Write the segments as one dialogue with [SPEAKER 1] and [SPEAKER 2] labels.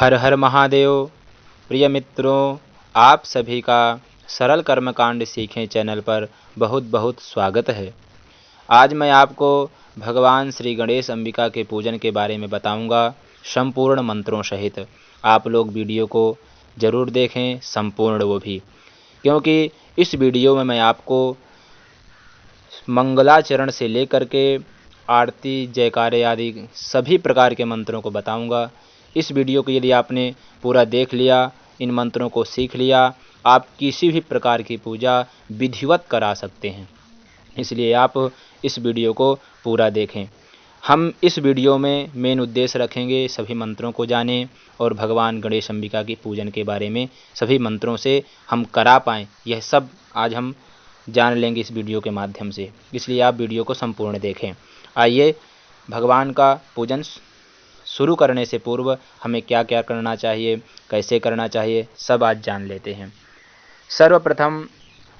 [SPEAKER 1] हर हर महादेव। प्रिय मित्रों, आप सभी का सरल कर्मकांड सीखें चैनल पर बहुत बहुत स्वागत है। आज मैं आपको भगवान श्री गणेश अंबिका के पूजन के बारे में बताऊंगा, संपूर्ण मंत्रों सहित। आप लोग वीडियो को ज़रूर देखें, संपूर्ण वो भी, क्योंकि इस वीडियो में मैं आपको मंगलाचरण से लेकर के आरती, जयकारे आदि सभी प्रकार के मंत्रों को बताऊंगा। इस वीडियो को यदि आपने पूरा देख लिया, इन मंत्रों को सीख लिया, आप किसी भी प्रकार की पूजा विधिवत करा सकते हैं। इसलिए आप इस वीडियो को पूरा देखें। हम इस वीडियो में मेन उद्देश्य रखेंगे सभी मंत्रों को जानें और भगवान गणेश अंबिका की पूजन के बारे में सभी मंत्रों से हम करा पाएँ, यह सब आज हम जान लेंगे इस वीडियो के माध्यम से। इसलिए आप वीडियो को संपूर्ण देखें। आइए, भगवान का पूजन शुरू करने से पूर्व हमें क्या क्या करना चाहिए, कैसे करना चाहिए, सब आज जान लेते हैं। सर्वप्रथम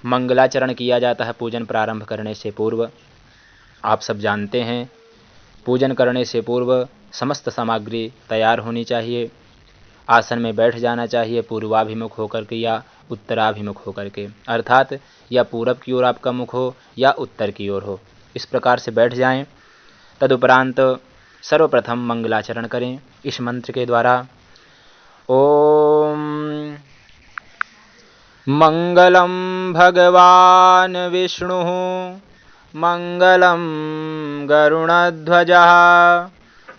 [SPEAKER 1] मंगलाचरण किया जाता है पूजन प्रारंभ करने से पूर्व। आप सब जानते हैं, पूजन करने से पूर्व समस्त सामग्री तैयार होनी चाहिए। आसन में बैठ जाना चाहिए पूर्वाभिमुख होकर के या उत्तराभिमुख होकर के, अर्थात या पूरब की ओर आपका मुख हो या उत्तर की ओर हो, इस प्रकार से बैठ जाएं। तदुपरांत सर्वप्रथम मंगलाचरण करें इस मंत्र के द्वारा। ओम मंगलम भगवान विष्णु मंगलम गरुणध्वजः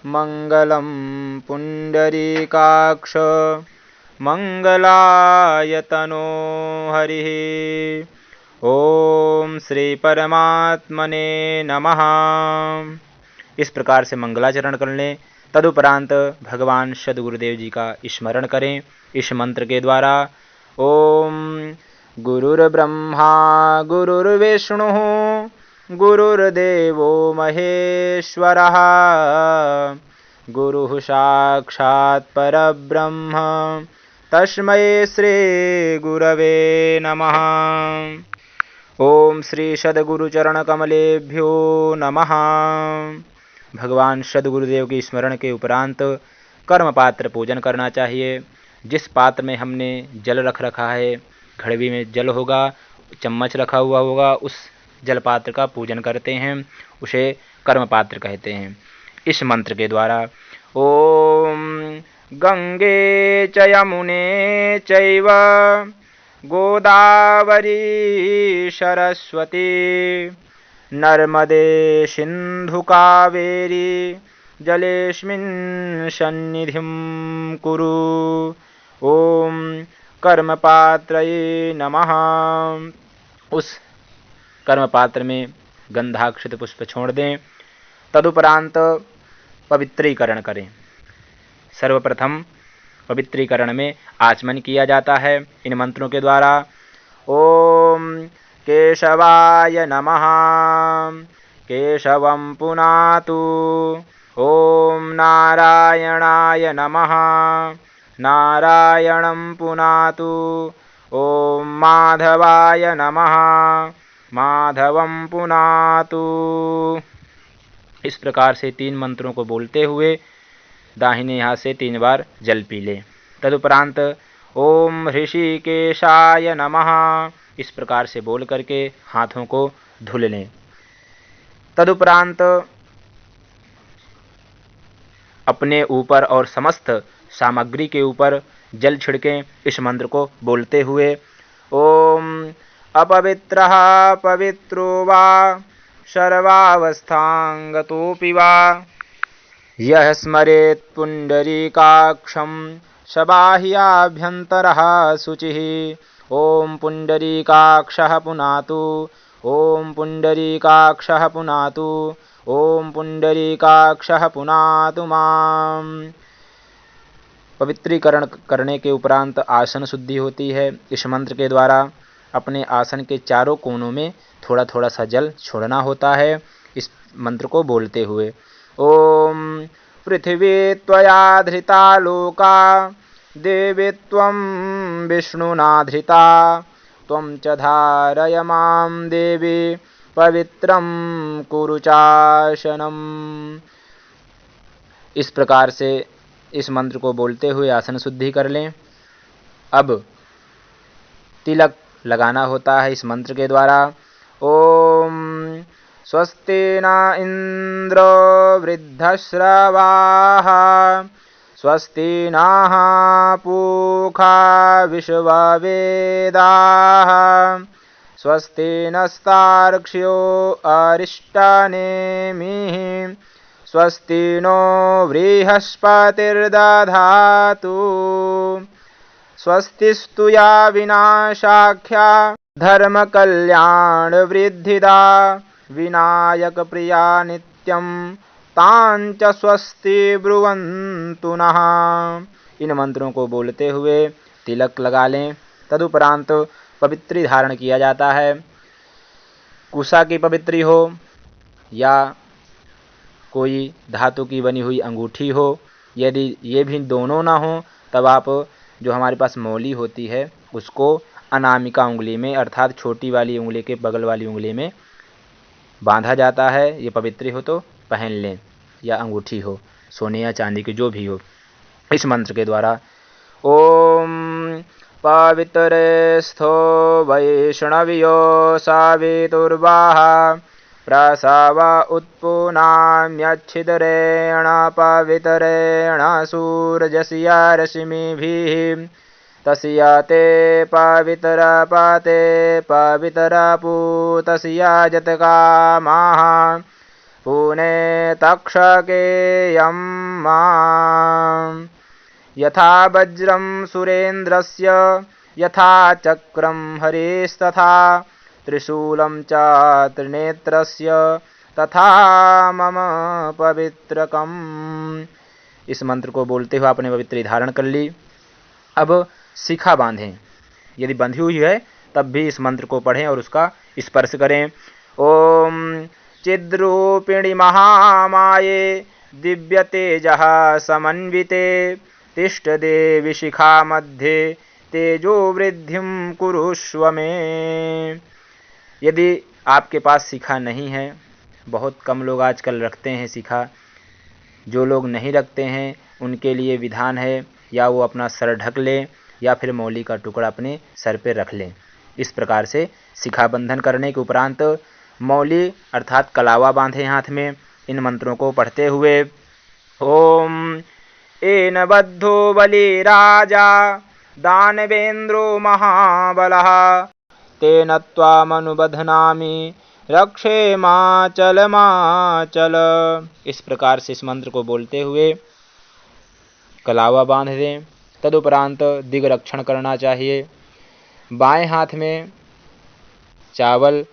[SPEAKER 1] मंगलम पुंडरीकाक्ष मंगलायतनो हरिः। ओम श्री परमात्मने नमः। इस प्रकार से मंगलाचरण कर लें। तदुपरांत भगवान सद्गुरुदेव जी का स्मरण करें इस मंत्र के द्वारा। ओम गुरुर्ब्रह्मा गुरुर्विष्णु गुरुर्देवो महेश्वरः गुरुः साक्षात् परब्रह्म तस्मै श्री गुरवे नमः। ओम श्री सद्गुरुचरण कमलेभ्यो नमः। भगवान सद्गुरुदेव के स्मरण के उपरांत कर्म पात्र पूजन करना चाहिए। जिस पात्र में हमने जल रख रखा है, घड़वी में जल होगा, चम्मच रखा हुआ होगा, उस जल पात्र का पूजन करते हैं, उसे कर्म पात्र कहते हैं। इस मंत्र के द्वारा ओम गंगे च यमुने चैव गोदावरी सरस्वती नर्मदे सिंधु कावेरी जलेस्मिन् सन्निधिं कुरु। ओम कर्मपात्रये नमः। उस कर्मपात्र में गंधाक्षत पुष्प छोड़ दें। तदुपरांत पवित्रीकरण करें। सर्वप्रथम पवित्रीकरण में आचमन किया जाता है इन मंत्रों के द्वारा। ओम केशवाय नमः केशवं पुनातु। ओम नारायणाय नमः नारायणं पुनातु। ओम माधवाय नमः माधवं पुनातु। इस प्रकार से 3 मंत्रों को बोलते हुए दाहिने हाथ से 3 बार जल पी लें। तदुपरांत ओम ऋषिकेशाय नमः इस प्रकार से बोल करके हाथों को धुल लें। तदुपरांत अपने ऊपर और समस्त सामग्री के ऊपर जल छिड़कें इस मंत्र को बोलते हुए। ओम अपवित्रः पवित्रो वा सर्वावस्थांगतोऽपि वा यः स्मरेत् पुंडरीकाक्षं सबाह्याभ्यन्तरः शुचिः। ओम पुंडरीकाक्षः पुनातु। ओम पुंडरीकाक्षः पुनातु। ओम पुंडरीकाक्षः पुनातु माम्। पवित्रीकरण करने के उपरांत आसन शुद्धि होती है। इस मंत्र के द्वारा अपने आसन के चारों कोनों में थोड़ा थोड़ा सा जल छोड़ना होता है इस मंत्र को बोलते हुए। ओम पृथिवी त्वया धृता लोका देवी त्वं विष्णुना धृता त्वं च धारय मां देवी पवित्रं कुरु चासनम्। इस प्रकार से इस मंत्र को बोलते हुए आसन शुद्धि कर लें। अब तिलक लगाना होता है इस मंत्र के द्वारा। ओम स्वस्ति न इंद्र वृद्धश्रवाः स्वस्ति नः पूषा विश्ववेदाः स्वस्ति नस्तार्क्ष्यो अरिष्टानेमिः स्वस्ति नो बृहस्पतिर्दधातु स्वस्तिस्तु या विनाशाख्या धर्मकल्याणवृद्धिदा विनायकप्रिया नित्यं तांच स्वस्ति ब्रुवन्तु नः। इन मंत्रों को बोलते हुए तिलक लगा लें। तदुपरांत पवित्री धारण किया जाता है। कुशा की पवित्री हो या कोई धातु की बनी हुई अंगूठी हो। यदि ये भी दोनों ना हो तब आप जो हमारे पास मौली होती है उसको अनामिका उंगली में अर्थात छोटी वाली उंगली के बगल वाली उंगली में बांधा जाता है। ये पवित्री हो तो पहन लें, या अंगूठी हो सोने या चांदी की जो भी हो। इस मंत्र के द्वारा ओम पवित्रेस्थो वैष्णव्यो सावितुर्वाः प्रसव उत्पुनाम्यच्छिदरेण पवित्रेण सूर्यस्य रश्मिभिः तस्य ते पवित्रपते पवित्रपूतस्य जतकामाः पुने तक्षकेयं मां यथा वज्रं सुरेन्द्रस्य यथा चक्रं हरेस्तथा त्रिशूलं च त्रिनेत्रस्य तथा मम पवित्रकम्। इस मंत्र को बोलते हुए आपने पवित्री धारण कर ली। अब शिखा बांधें। यदि बंधी हुई है तब भी इस मंत्र को पढ़ें और उसका स्पर्श करें। ओम चिद्रूपिणी महामाये दिव्य तेजः समन्विते तिष्ठ देवी शिखा मध्ये तेजो वृद्धिं कुरुष्व मे। यदि आपके पास शिखा नहीं है, बहुत कम लोग आजकल रखते हैं शिखा, जो लोग नहीं रखते हैं उनके लिए विधान है या वो अपना सर ढक लें या फिर मौली का टुकड़ा अपने सर पे रख लें। इस प्रकार से शिखा बंधन करने के उपरांत मौली अर्थात कलावा बांधे हाथ में। इन मंत्रों को पढ़ते हुए ओम एन बद्धो बलि राजा दानवेन्द्रो महाबलः तेन त्वामनुबध्नामि रक्षे माचल माचल। इस प्रकार से इस मंत्र को बोलते हुए कलावा बांध दें। तदुपरांत दिग्रक्षण करना चाहिए। बाएं हाथ में चावल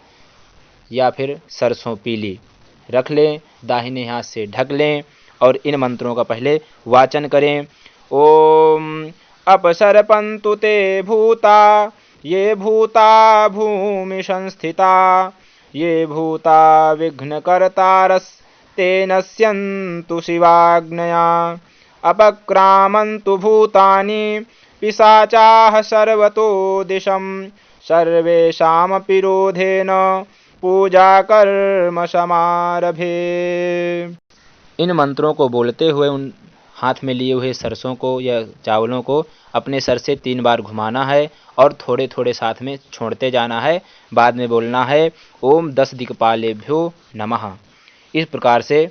[SPEAKER 1] या फिर सरसों पीली रख लें, दाहिने हाथ से ढक लें और इन मंत्रों का पहले वाचन करें। ओम अपसर्पन्तु ते भूता ये भूता भूमि संस्थिता ये भूता विघ्नकर्तारस्ते नश्यन्तु शिवाज्ञया अपक्रामन्तु भूतानि पिशाचाः सर्वतो दिशं सर्वेषामपि रोधेन पूजा कर्म समारभे। इन मंत्रों को बोलते हुए उन हाथ में लिए हुए सरसों को या चावलों को अपने सर से 3 बार घुमाना है और थोड़े थोड़े साथ में छोड़ते जाना है। बाद में बोलना है ओम 10 दिक्पालेभ्यो नमः। इस प्रकार से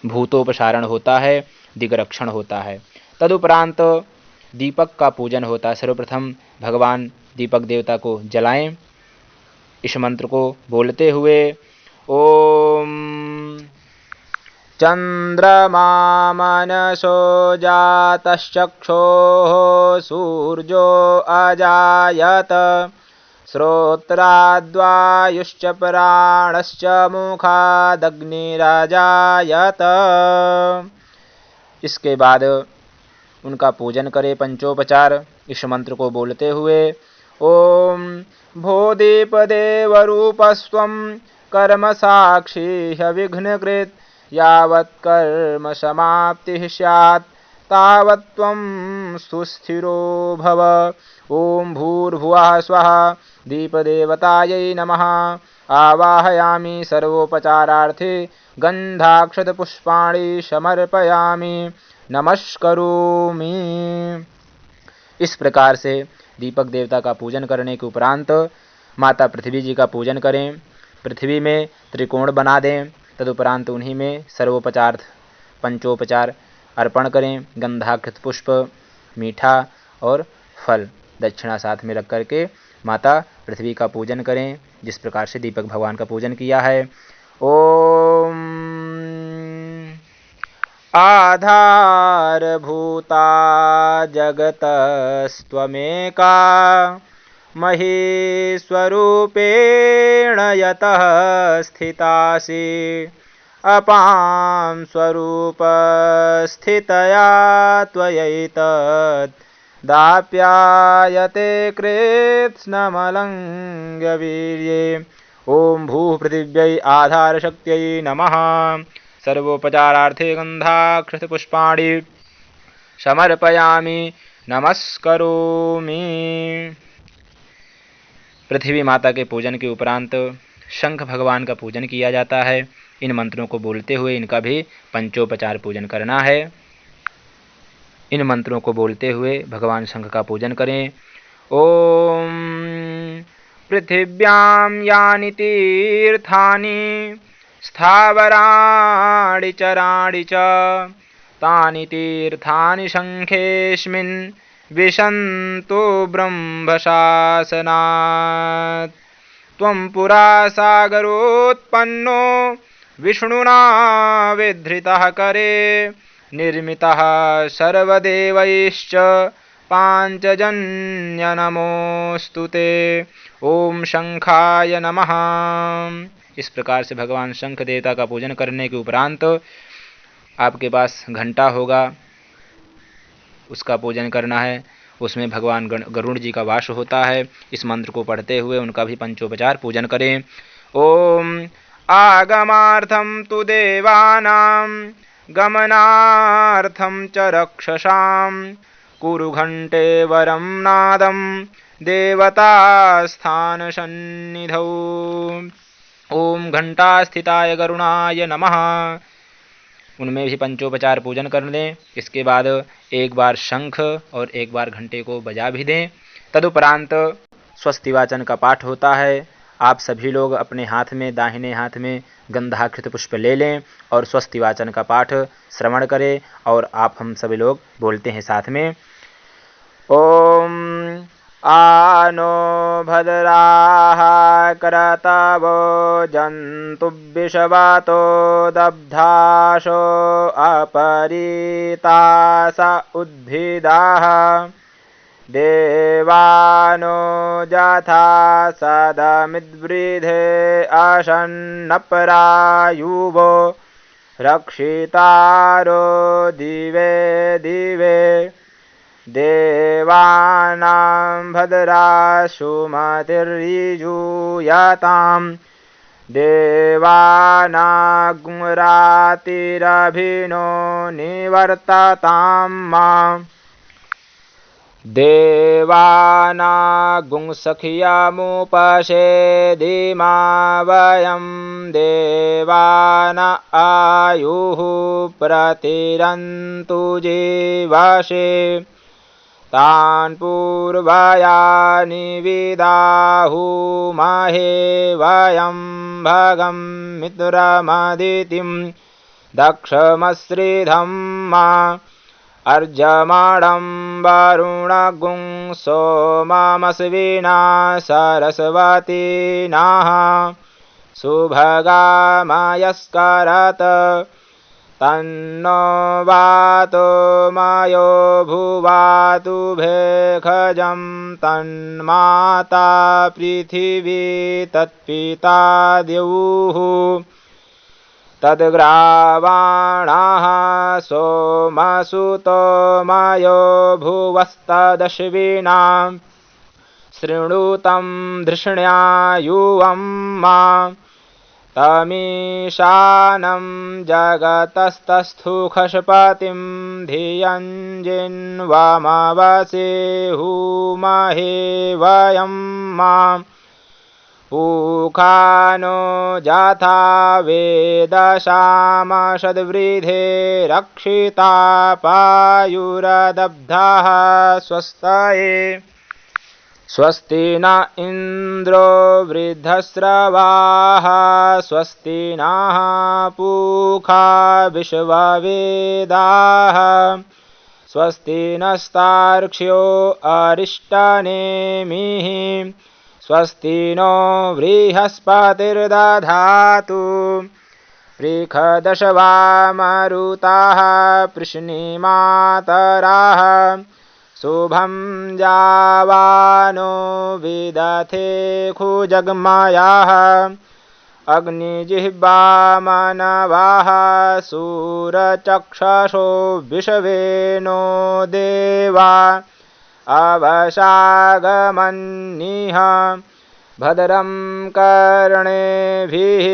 [SPEAKER 1] भूतोपसारण होता है, दिग्रक्षण होता है। तदुपरांत दीपक का पूजन होता है। सर्वप्रथम भगवान दीपक देवता को जलाएं। इस मंत्र को बोलते हुए ओम चंद्रमा मनसो जातश्चक्षोः सूर्यो अजायत श्रोत्राद्वायुश्च प्राणश्च मुखादग्निराजायत। इसके बाद उनका पूजन करें पंचोपचार। इस मंत्र को बोलते हुए ओम भोदीपदेवरूपस्त्वं कर्म साक्षी विघ्नकृत यावत् कर्म समाप्तिः स्यात् तावत् त्वं सुस्थिरो भव। ओम भूर्भुवः स्वः दीपदेवतायै नमः। आवाहयामि सर्वोपचारार्थे गन्धाक्षतपुष्पाणि समर्पयामि नमस्करोमि। इस प्रकार से दीपक देवता का पूजन करने के उपरांत माता पृथ्वी जी का पूजन करें। पृथ्वी में त्रिकोण बना दें। तदुपरांत उन्हीं में सर्वोपचार पंचोपचार अर्पण करें। गंधाकृत पुष्प, मीठा और फल दक्षिणा साथ में रख करके माता पृथ्वी का पूजन करें, जिस प्रकार से दीपक भगवान का पूजन किया है। ओम आधारभूता जगतस्त्वमेका महीस्वरूपेण यतः स्थितासि अपां स्वरूपस्थितया त्वयैतत् दाप्यायते कृत्स्नमलङ्घ्यवीर्ये। ओम भूः पृथिव्यै आधारशक्त्यै नमः। सर्वोपचारार्थे गन्धाक्षतपुष्पाणि समर्पयामि नमस्करोमि। पृथ्वी माता के पूजन के उपरांत शंख भगवान का पूजन किया जाता है। इन मंत्रों को बोलते हुए इनका भी पंचोपचार पूजन करना है। इन मंत्रों को बोलते हुए भगवान शंख का पूजन करें। ओम पृथिव्यां यानि तीर्थानि स्थावराणि चराणि च तानि तीर्थानि शंखेऽस्मिन् विशन्तु ब्रह्मशासनात्। त्वं पुरा सागरोत्पन्नो विष्णुना विधृतः करे निर्मितः सर्वदेवैश्च पांचजन्य नमोऽस्तु ते। ओम शंखाय नमः। इस प्रकार से भगवान शंख देवता का पूजन करने के उपरांत आपके पास घंटा होगा, उसका पूजन करना है। उसमें भगवान गरुड़ जी का वास होता है। इस मंत्र को पढ़ते हुए उनका भी पंचोपचार पूजन करें। ओम आगमार्थं तु देवानां गमनार्थं च रक्षसां कुरु घंटे वरं नादं देवतास्थान सन्निधौ। ओम घंटास्थिताय गरुणाय नमः। उनमें भी पंचोपचार पूजन कर लें। इसके बाद एक बार शंख और एक बार घंटे को बजा भी दें। तदुपरांत स्वस्ति वाचन का पाठ होता है। आप सभी लोग अपने हाथ में, दाहिने हाथ में गंधाकृत पुष्प ले लें और स्वस्ति वाचन का पाठ श्रवण करें। और आप हम सभी लोग बोलते हैं साथ में। ओम आनो भद्राः करतवो जन्तुभिषवातो दब्धाशो अपरीतास उद्भिदाः देवानो यथा सदमिद्वृधे असन्नपरायुवो रक्षितारो दिवे दिवे देवानां भद्रासु मतिर्यजूयतां देवानागुंरातिरभिनो निवर्ततां मां देवानागुंसखियमुपसेदिमा वयं देवान आयुः प्रतिरन्तु जीवसे तान् पूर्वयानि विदाहुमहे वयं भगं मित्रमदितिं दक्षमश्रिधम्मा अर्जमाणं वरुणगुं सोममस्विना सरस्वतीनाः सुभगामयस्करत तन्नो वातो मायो भुवातु भेखजं तन्माता पृथिवी तत्पिता द्यौः तद्ग्रावाणाः सोमसुतो मायो भुवस्तदश्विनां शृणुतं धृष्ण्यायुवं मा तमीशानं जगतस्तस्थु खशपतिं धियं जिन्वमवसे हुमहे वयं मा पूखानो यथा वेदशाम सद्वृधे रक्षिता पायुरदब्धाः स्वस्तये स्वस्ति न इन्द्रो वृद्धस्रवाः स्वस्ति नः पूषा विश्ववेदाः स्वस्ति नस्तार्क्ष्यो अरिष्टनेमिः स्वस्ति नो बृहस्पतिर्दधातु पृषदशवा मरुताः पृश्निमातराः शुभं जावानो विदथे खुजग्मयाः अग्निजिह्वा मनवाः सूरचक्षसो विश्वेनो देवा अवशागमन्निः भद्रं कर्णेभिः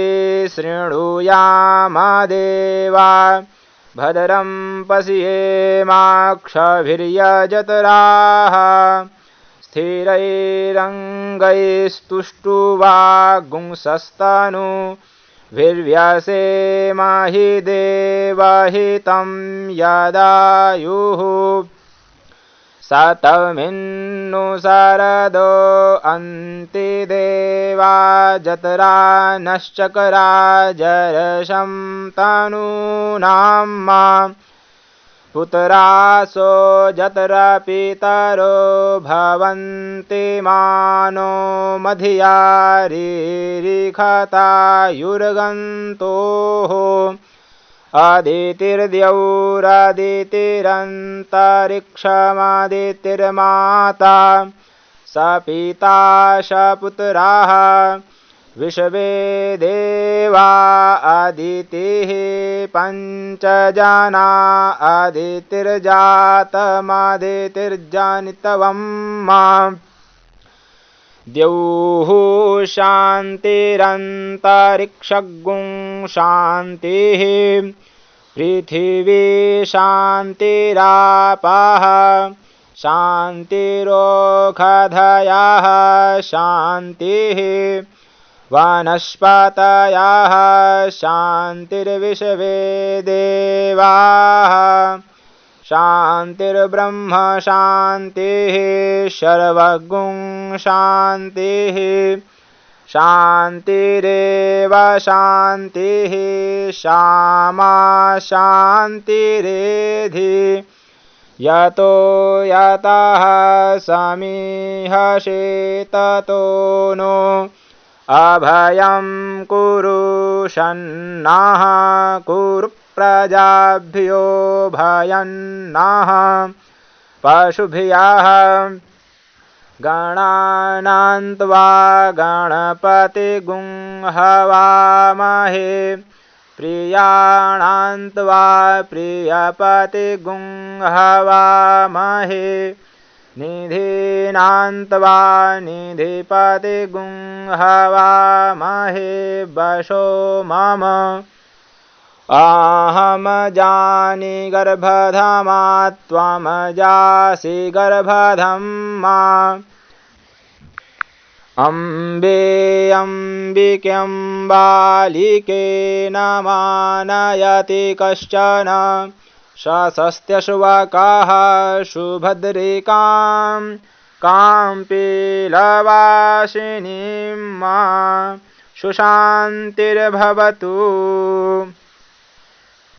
[SPEAKER 1] शृणुयाम देवा भद्रं पश्येमाक्षभिर्यजत्राः स्थिरैरङ्गैस्तुष्टुवागुंसस्तनूभिर्व्यसेमहि देवहितं यदायुः सतमिन्नु शरदो अन्तिदेवा जतरा नश्चकरा जरशं तनूनां मा पुत्रासो जतरा पितरो भवन्ति मानो मधियारिरिखतायुर्गन्तोः अदितिर्द्यौरदितिरन्तरिक्षमदितिर्माता स पिता स पुत्राः विश्वे देवा अदितिः पञ्चजना अदितिर्जातमदितिर्जनितवं मा द्यौः शान्तिरन्तरिक्षगुं शान्तिः पृथिवी शान्तिरापः शान्तिरोषधयः शान्तिः वनस्पतयः शान्तिर्विश्वे देवाः शान्तिर्ब्रह्म शान्तिः सर्वगुं शान्तिः शान्तिरेव शान्तिः सामा शान्तिरेधि यतो यतः समीहसे ततो नो अभयं कुरु सन्नः कुरु प्रजाभ्यो भयन्नः पशुभ्यः गणानान्त्वा गणपतिगुं हवामहे प्रियाणान्त्वा प्रियपतिगुं हवामहे निधीनान्त्वा निधिपतिगुं हवामहे वशो मम अहम जानि गर्भधमा त्वं जासि गर्भधम्मा अम्बे अम्बिके बालिकेन मानयति कश्चन सस्त्यशुवकः सुभद्रिकां काम्पीलवासिनीं मा सुशान्तिर्भवतु।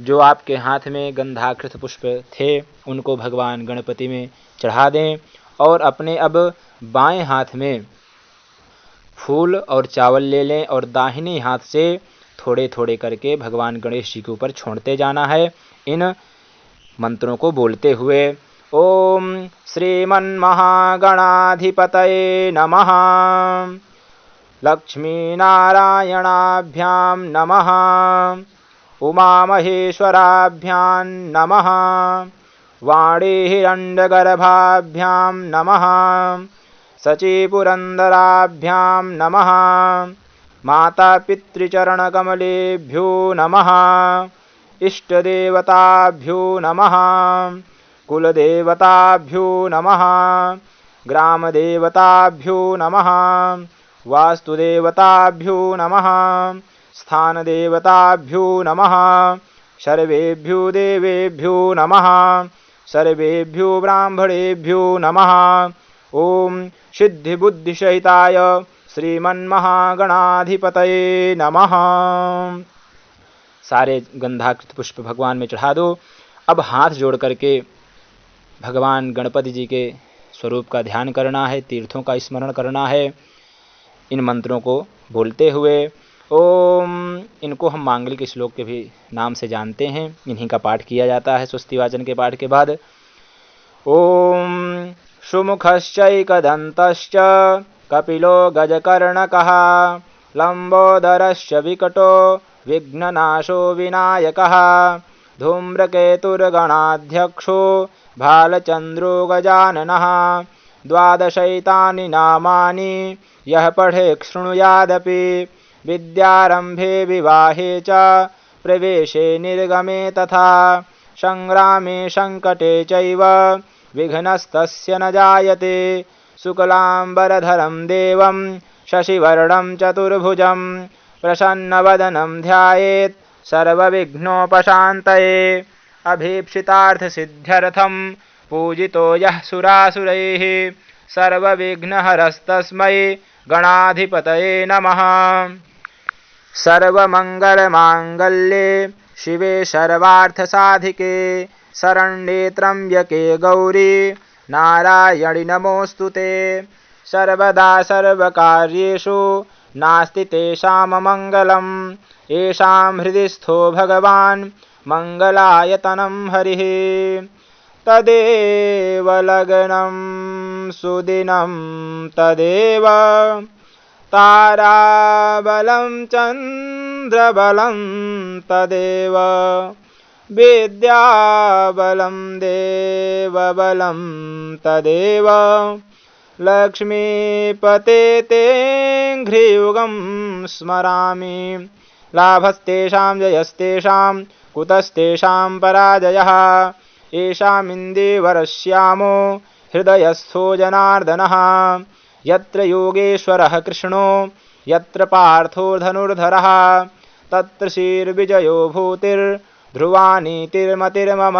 [SPEAKER 1] जो आपके हाथ में गंधाकृत पुष्प थे उनको भगवान गणपति में चढ़ा दें और अपने अब बाएं हाथ में फूल और चावल ले लें और दाहिने हाथ से थोड़े थोड़े करके भगवान गणेश जी के ऊपर छोड़ते जाना है। इन मंत्रों को बोलते हुए ओम श्रीमन्महागणाधिपतये नमः, लक्ष्मीनारायणाभ्यां नमः, उमामहेश्वराभ्यां नमः, वाणीहिरण्यगर्भाभ्यां नमः, शचीपुरन्दराभ्यां नमः, मातापितृचरणकमलेभ्यो नमः, इष्टदेवताभ्यो नमः, कुलदेवताभ्यो नमः, ग्रामदेवताभ्यो नमः, वास्तुदेवताभ्यो नमः, स्थानदेवताभ्यो नमः, सर्वेभ्यो देवेभ्यो नमः, सर्वेभ्यो ब्राह्मणेभ्यो नमः। ओम सिद्धिबुद्धिसहिताय श्रीमन्महागणाधिपतये नमः। सारे गंधाकृत पुष्प भगवान में चढ़ा दो। अब हाथ जोड़ करके भगवान गणपति जी के स्वरूप का ध्यान करना है, तीर्थों का स्मरण करना है। इन मंत्रों को बोलते हुए ओम, इनको हम मांगलिक श्लोक के भी नाम से जानते हैं, इन्हीं का पाठ किया जाता है स्वस्तिवाचन के पाठ के बाद। ओम सुमुखश्चैकदन्तश्च कपिलो गजकर्णकः लंबोदरश्च विकटो विघ्ननाशो विनायकः धूम्रकेतुर्गणाध्यक्षो भालचन्द्रो गजाननः। द्वादशैतानि नामानि यः पठेत् शृणुयादपि विद्यारम्भे विवाहे च प्रवेशे निर्गमे तथा संग्रामे संकटे चैव विघ्नस्तस्य न जायते। शुक्लाम्बरधरं देवं शशिवर्णं चतुर्भुजं प्रसन्नवदनं ध्यायेत् सर्वविघ्नोपशान्तये। अभीप्सितार्थसिद्ध्यर्थं पूजितो यः सुरासुरैः सर्वविघ्नहरस्तस्मै गणाधिपतये नमः। सर्वमङ्गलमाङ्गल्ये शिवे सर्वार्थसाधिके शरण्ये त्र्यम्बके गौरी नारायणि नमोऽस्तुते। सर्वदा सर्वकार्येषु नास्ति तेषाममङ्गलम् येषां हृदि स्थो भगवान् मङ्गलायतनं हरिः। तदेव लग्नं सुदिनं तदेव ताराबलं चन्द्रबलं तदेव विद्याबलं देवबलं तदेव लक्ष्मीपते ते घ्रियुगं स्मरामि। लाभस्तेषां जयस्तेषां कुतस्तेषां पराजयः येषामिन्दीवरश्यामो हृदयस्थो जनार्दनः। यत्र योगेश्वरः कृष्णो यत्र पार्थो धनुर्धरः तत्र श्रीर्विजयो भूतिर्ध्रुवा नीतिर्मतिर्मम।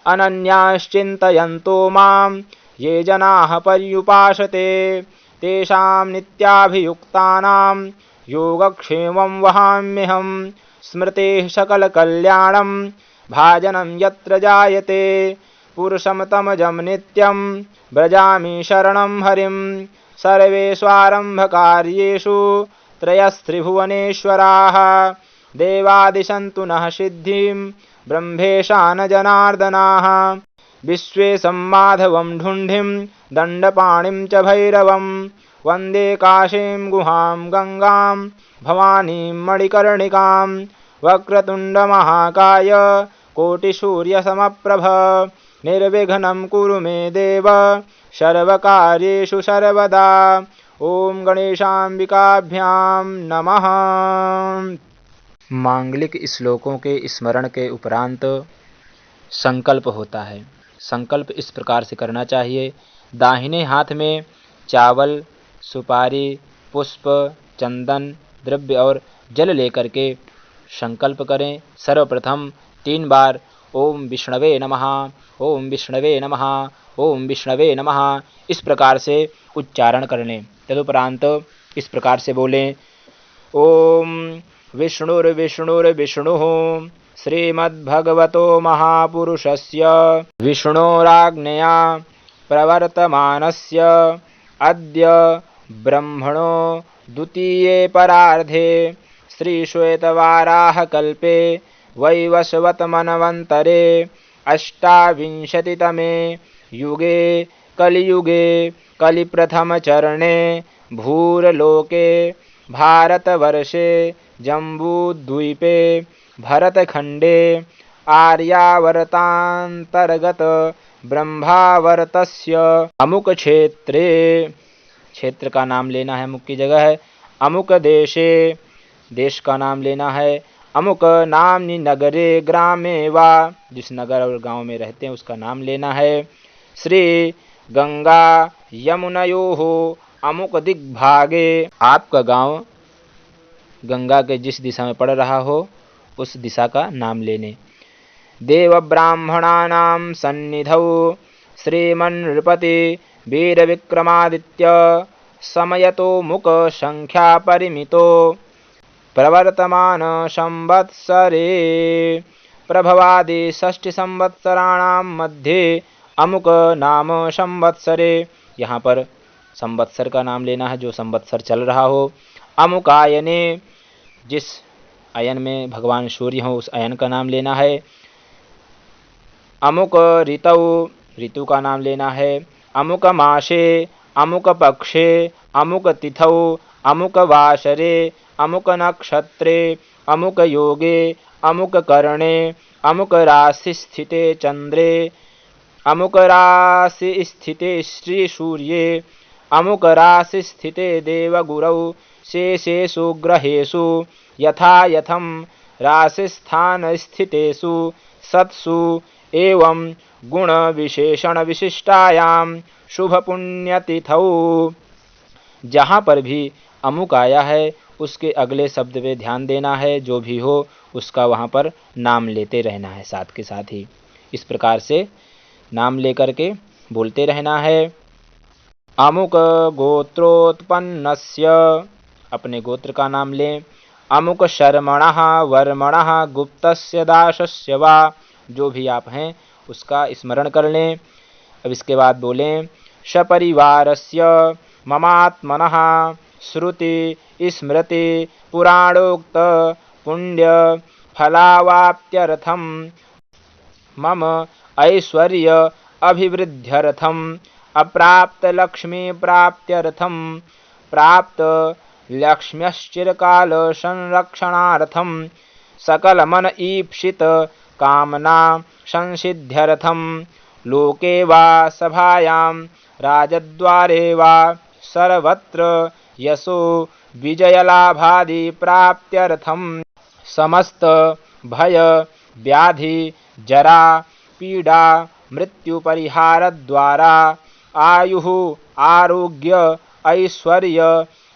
[SPEAKER 1] अनन्याश्चिन्तयन्तो मां ये जनाः पर्युपासते तेषां नित्याभियुक्तानां योगक्षेमं वहाम्यहं। स्मृतेः सकलकल्याणं भाजनं यत्र जायते पुरुषमतमजं नित्यं व्रजामि शरणं हरिं। सर्वेष्वारम्भकार्येषु त्रयस्त्रिभुवनेश्वराः देवादिशन्तु नः सिद्धिं ब्रह्मेशान जनार्दनाः। विश्वेशं माधवं ढुण्ढिं दण्डपाणिं च भैरवं वन्दे काशीं गुहां गंगां भवानीं मणिकर्णिकां। वक्रतुण्डमहाकाय कोटिसूर्यसमप्रभ निर्विघ्नं कुरु मे देव सर्वकार्येषु सर्वदा। ओम गणेशाम्बिकाभ्यां नमः। मांगलिक श्लोकों के स्मरण के उपरांत संकल्प होता है। संकल्प इस प्रकार से करना चाहिए। दाहिने हाथ में चावल, सुपारी, पुष्प, चंदन, द्रव्य और जल लेकर के संकल्प करें। सर्वप्रथम 3 बार ओम विष्णवे नमः, ओम विष्णवे नमः, ओम विष्णवे नमः इस प्रकार से उच्चारण कर लें। तदुपरांत इस प्रकार से बोलें ओम विष्णुर्विष्णुर्विष्णुः श्रीमद्भगवतो महापुरुषस्य विष्णोराज्ञया प्रवर्तमानस्य अद्य ब्रह्मणो द्वितीये परार्धे श्रीश्वेतवाराहकल्पे वैवस्वतमन्वन्तरे अष्टाविंशतितमे युगे कलियुगे कलिप्रथमचरणे भूरलोके भारतवर्षे जम्बूद्वीपे भरतखण्डे आर्यावर्तान्तर्गत ब्रह्मावर्तस्य अमुक क्षेत्रे, क्षेत्र का नाम लेना है, अमुक की जगह है, अमुक देशे, देश का नाम लेना है, अमुक नामनि नगरे ग्रामे वा, जिस नगर और गांव में रहते हैं उसका नाम लेना है। श्री गंगा यमुनयोः अमुक दिग्भागे। आपका गांव गंगा के जिस दिशा में पड़ रहा हो उस दिशा का नाम लेने। देव ब्राह्मणानां सन्निधौ श्रीमन्नृपति वीर विक्रमादित्य समयतो मुक संख्या परिमितो प्रवर्तमान संवत्सरे प्रभवादि षष्ठी संवत्सराणां मध्ये अमुक नाम संवत्सरे। यहाँ पर संवत्सर का नाम लेना है जो संवत्सर चल रहा हो। अमुकायने, जिस अयन में भगवान सूर्य हो उस अयन का नाम लेना है। अमुक ऋतौ, ऋतु का नाम लेना है। अमुक मासे, अमुक पक्षे, अमुक तिथौ, अमुक वासरे, अमुक नक्षत्रे, अमुक योगे, अमुक करणे, अमुक राशि स्थिते चंद्रे, अमुक राशि स्थिते श्री सूर्ये, अमुक राशि स्थिते देवगुरौ शेषेषु ग्रहेषु यथा यथं राशिस्थान स्थितेषु सत्सु एवं गुण विशेषण विशिष्टायां शुभ पुण्यतिथौ। जहाँ पर भी अमुक आया है उसके अगले शब्द पे ध्यान देना है, जो भी हो उसका वहाँ पर नाम लेते रहना है साथ के साथ ही। इस प्रकार से नाम लेकर के बोलते रहना है। अमुक गोत्रोत्पन्नस्य, अपने गोत्र का नाम लें। अमुक शर्मणः वर्मणः गुप्तस्य दासस्य वा, जो भी आप हैं उसका स्मरण कर लें। अब इसके बाद बोलें सपरिवारस्य ममात्मनः श्रुति स्मृति पुराणोक्त पुण्य फलावाप्त्यर्थम मम ऐश्वर्य अभिवृद्ध्यर्थम अप्राप्त लक्ष्मी प्राप्त्यर्थम प्राप्त लक्ष्म्यश्चिरकाल संरक्षणार्थम सकल मन ईप्सित कामना संसिद्ध्यर्थम लोके वा सभायां राजद्वारे वा सर्वत्र यशो विजयलाभादि प्राप्त्यर्थम समस्त भय व्याधि जरा पीड़ा मृत्यु परिहार द्वारा आयुः आरोग्य ऐश्वर्य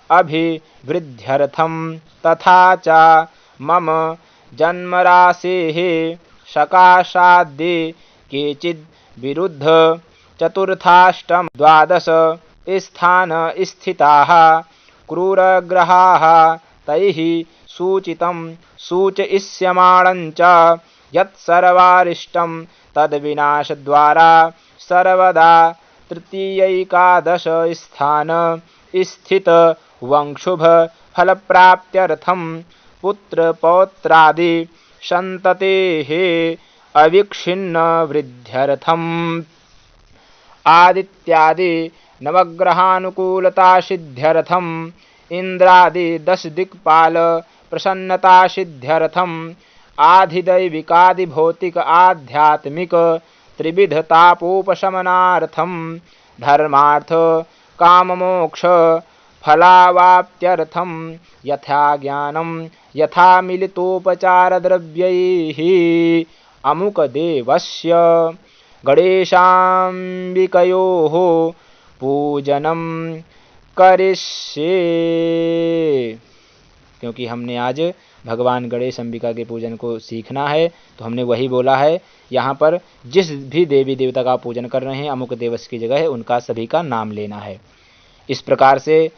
[SPEAKER 1] अभिवृद्ध्यर्थम तथा च मम जन्मराशेः सकाशाद्ये केचिद् विरुद्ध चतुर्थाष्टम द्वादश स्थान स्थिताः क्रूरग्रहाः तैः सूचितं सूचयिष्यमाणं च यत्सर्वारिष्टं तद्विनाशद्वारा सर्वदा तृतीयैकादश स्थान स्थित वंशुभ फलप्राप्त्यर्थं पुत्र पौत्रादि संततेः अविच्छिन्न वृद्ध्यर्थम आदित्यादि नवग्रहानुकूलता सिद्ध्यर्थम इंद्रादि 10 दिक्पाल प्रसन्नता सिद्ध्यर्थम आधिदैविकादि भौतिक आध्यात्मिक त्रिविध तापोपशमनार्थम धर्मार्थ काम मोक्ष फलावाप्त्यर्थम यथा ज्ञानम यथा मिलितोपचार द्रव्यैः अमुक देवस्य गणेशाम्बिकयोः पूजनम करिष्ये। क्योंकि हमने आज भगवान गणेश अंबिका के पूजन को सीखना है तो हमने वही बोला है। यहाँ पर जिस भी देवी देवता का पूजन कर रहे हैं अमुक देवस की जगह है उनका सभी का नाम लेना है। इस प्रकार से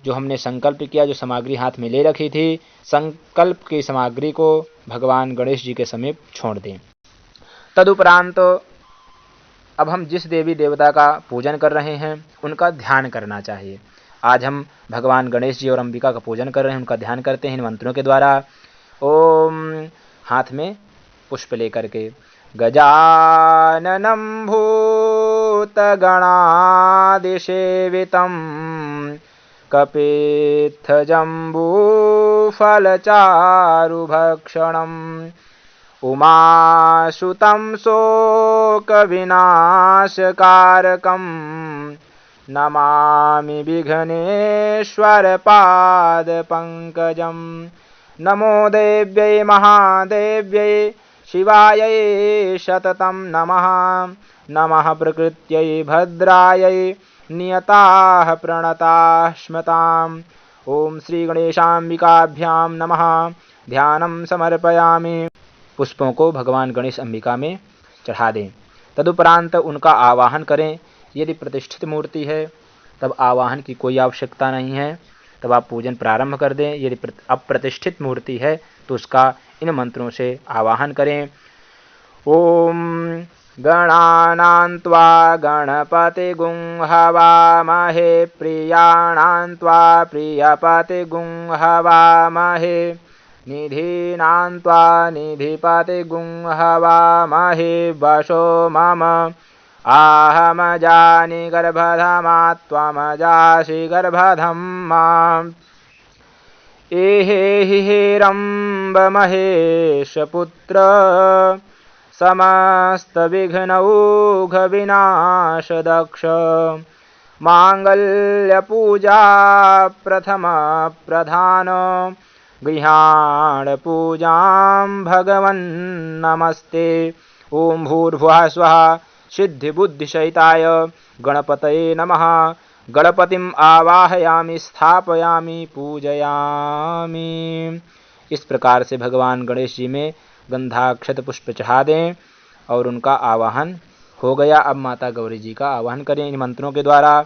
[SPEAKER 1] जो हमने संकल्प किया, जो सामग्री हाथ में ले रखी थी, संकल्प की सामग्री को भगवान गणेश जी के समीप छोड़ दें। तदुपरांत अब हम जिस देवी देवता का पूजन कर रहे हैं उनका ध्यान करना चाहिए। आज हम भगवान गणेश जी और अंबिका का पूजन कर रहे हैं, उनका ध्यान करते हैं इन मंत्रों के द्वारा। ओम, हाथ में पुष्प लेकर के गजाननं भूतगणादिसेवितं कपित्थजम्बूफलचारुभक्षणम् उमासुतं शोकविनाशकारकं नमामि विघ्नेश्वरपादपङ्कजं। नमो देव्यै महादेव्यै शिवायै सततं नमः। नमः प्रकृत्यै भद्रायै नियताः प्रणताः स्मताम्। ओम श्री गणेशाम्बिकाभ्यां नमः। ध्यानं समर्पयामि। पुष्पों को भगवान गणेश अंबिका में चढ़ा दें। तदुपरांत उनका आवाहन करें। यदि प्रतिष्ठित मूर्ति है तब आवाहन की कोई आवश्यकता नहीं है, तब आप पूजन प्रारंभ कर दें। यदि अप्रतिष्ठित मूर्ति है तो उसका इन मंत्रों से आवाहन करें। ओम गणानां त्वा गणपतिगुं हवामहे प्रियाणां त्वा प्रियपतिगुं हवामहे निधीनां त्वा निधिपतिगुं हवामहे वशो मम आहमजानि गर्भधमा त्वमजासि गर्भधम्मा एहेहि हेरम्बमहेशपुत्र समस्तविघ्नौघविनाशदक्ष माङ्गल्यपूजा प्रथम प्रधान गृहाणपूजां भगवन् नमस्ते। ओम भूर्भुवः स्वः सिद्धिबुद्धिसहिताय गणपतये नमः। गणपतिम आवाहयामि स्थापयामि पूजयामि। इस प्रकार से भगवान गणेश जी में गंधाक्षत पुष्प चढ़ा दें और उनका आवाहन हो गया। अब माता गौरी जी का आवाहन करें इन मंत्रों के द्वारा।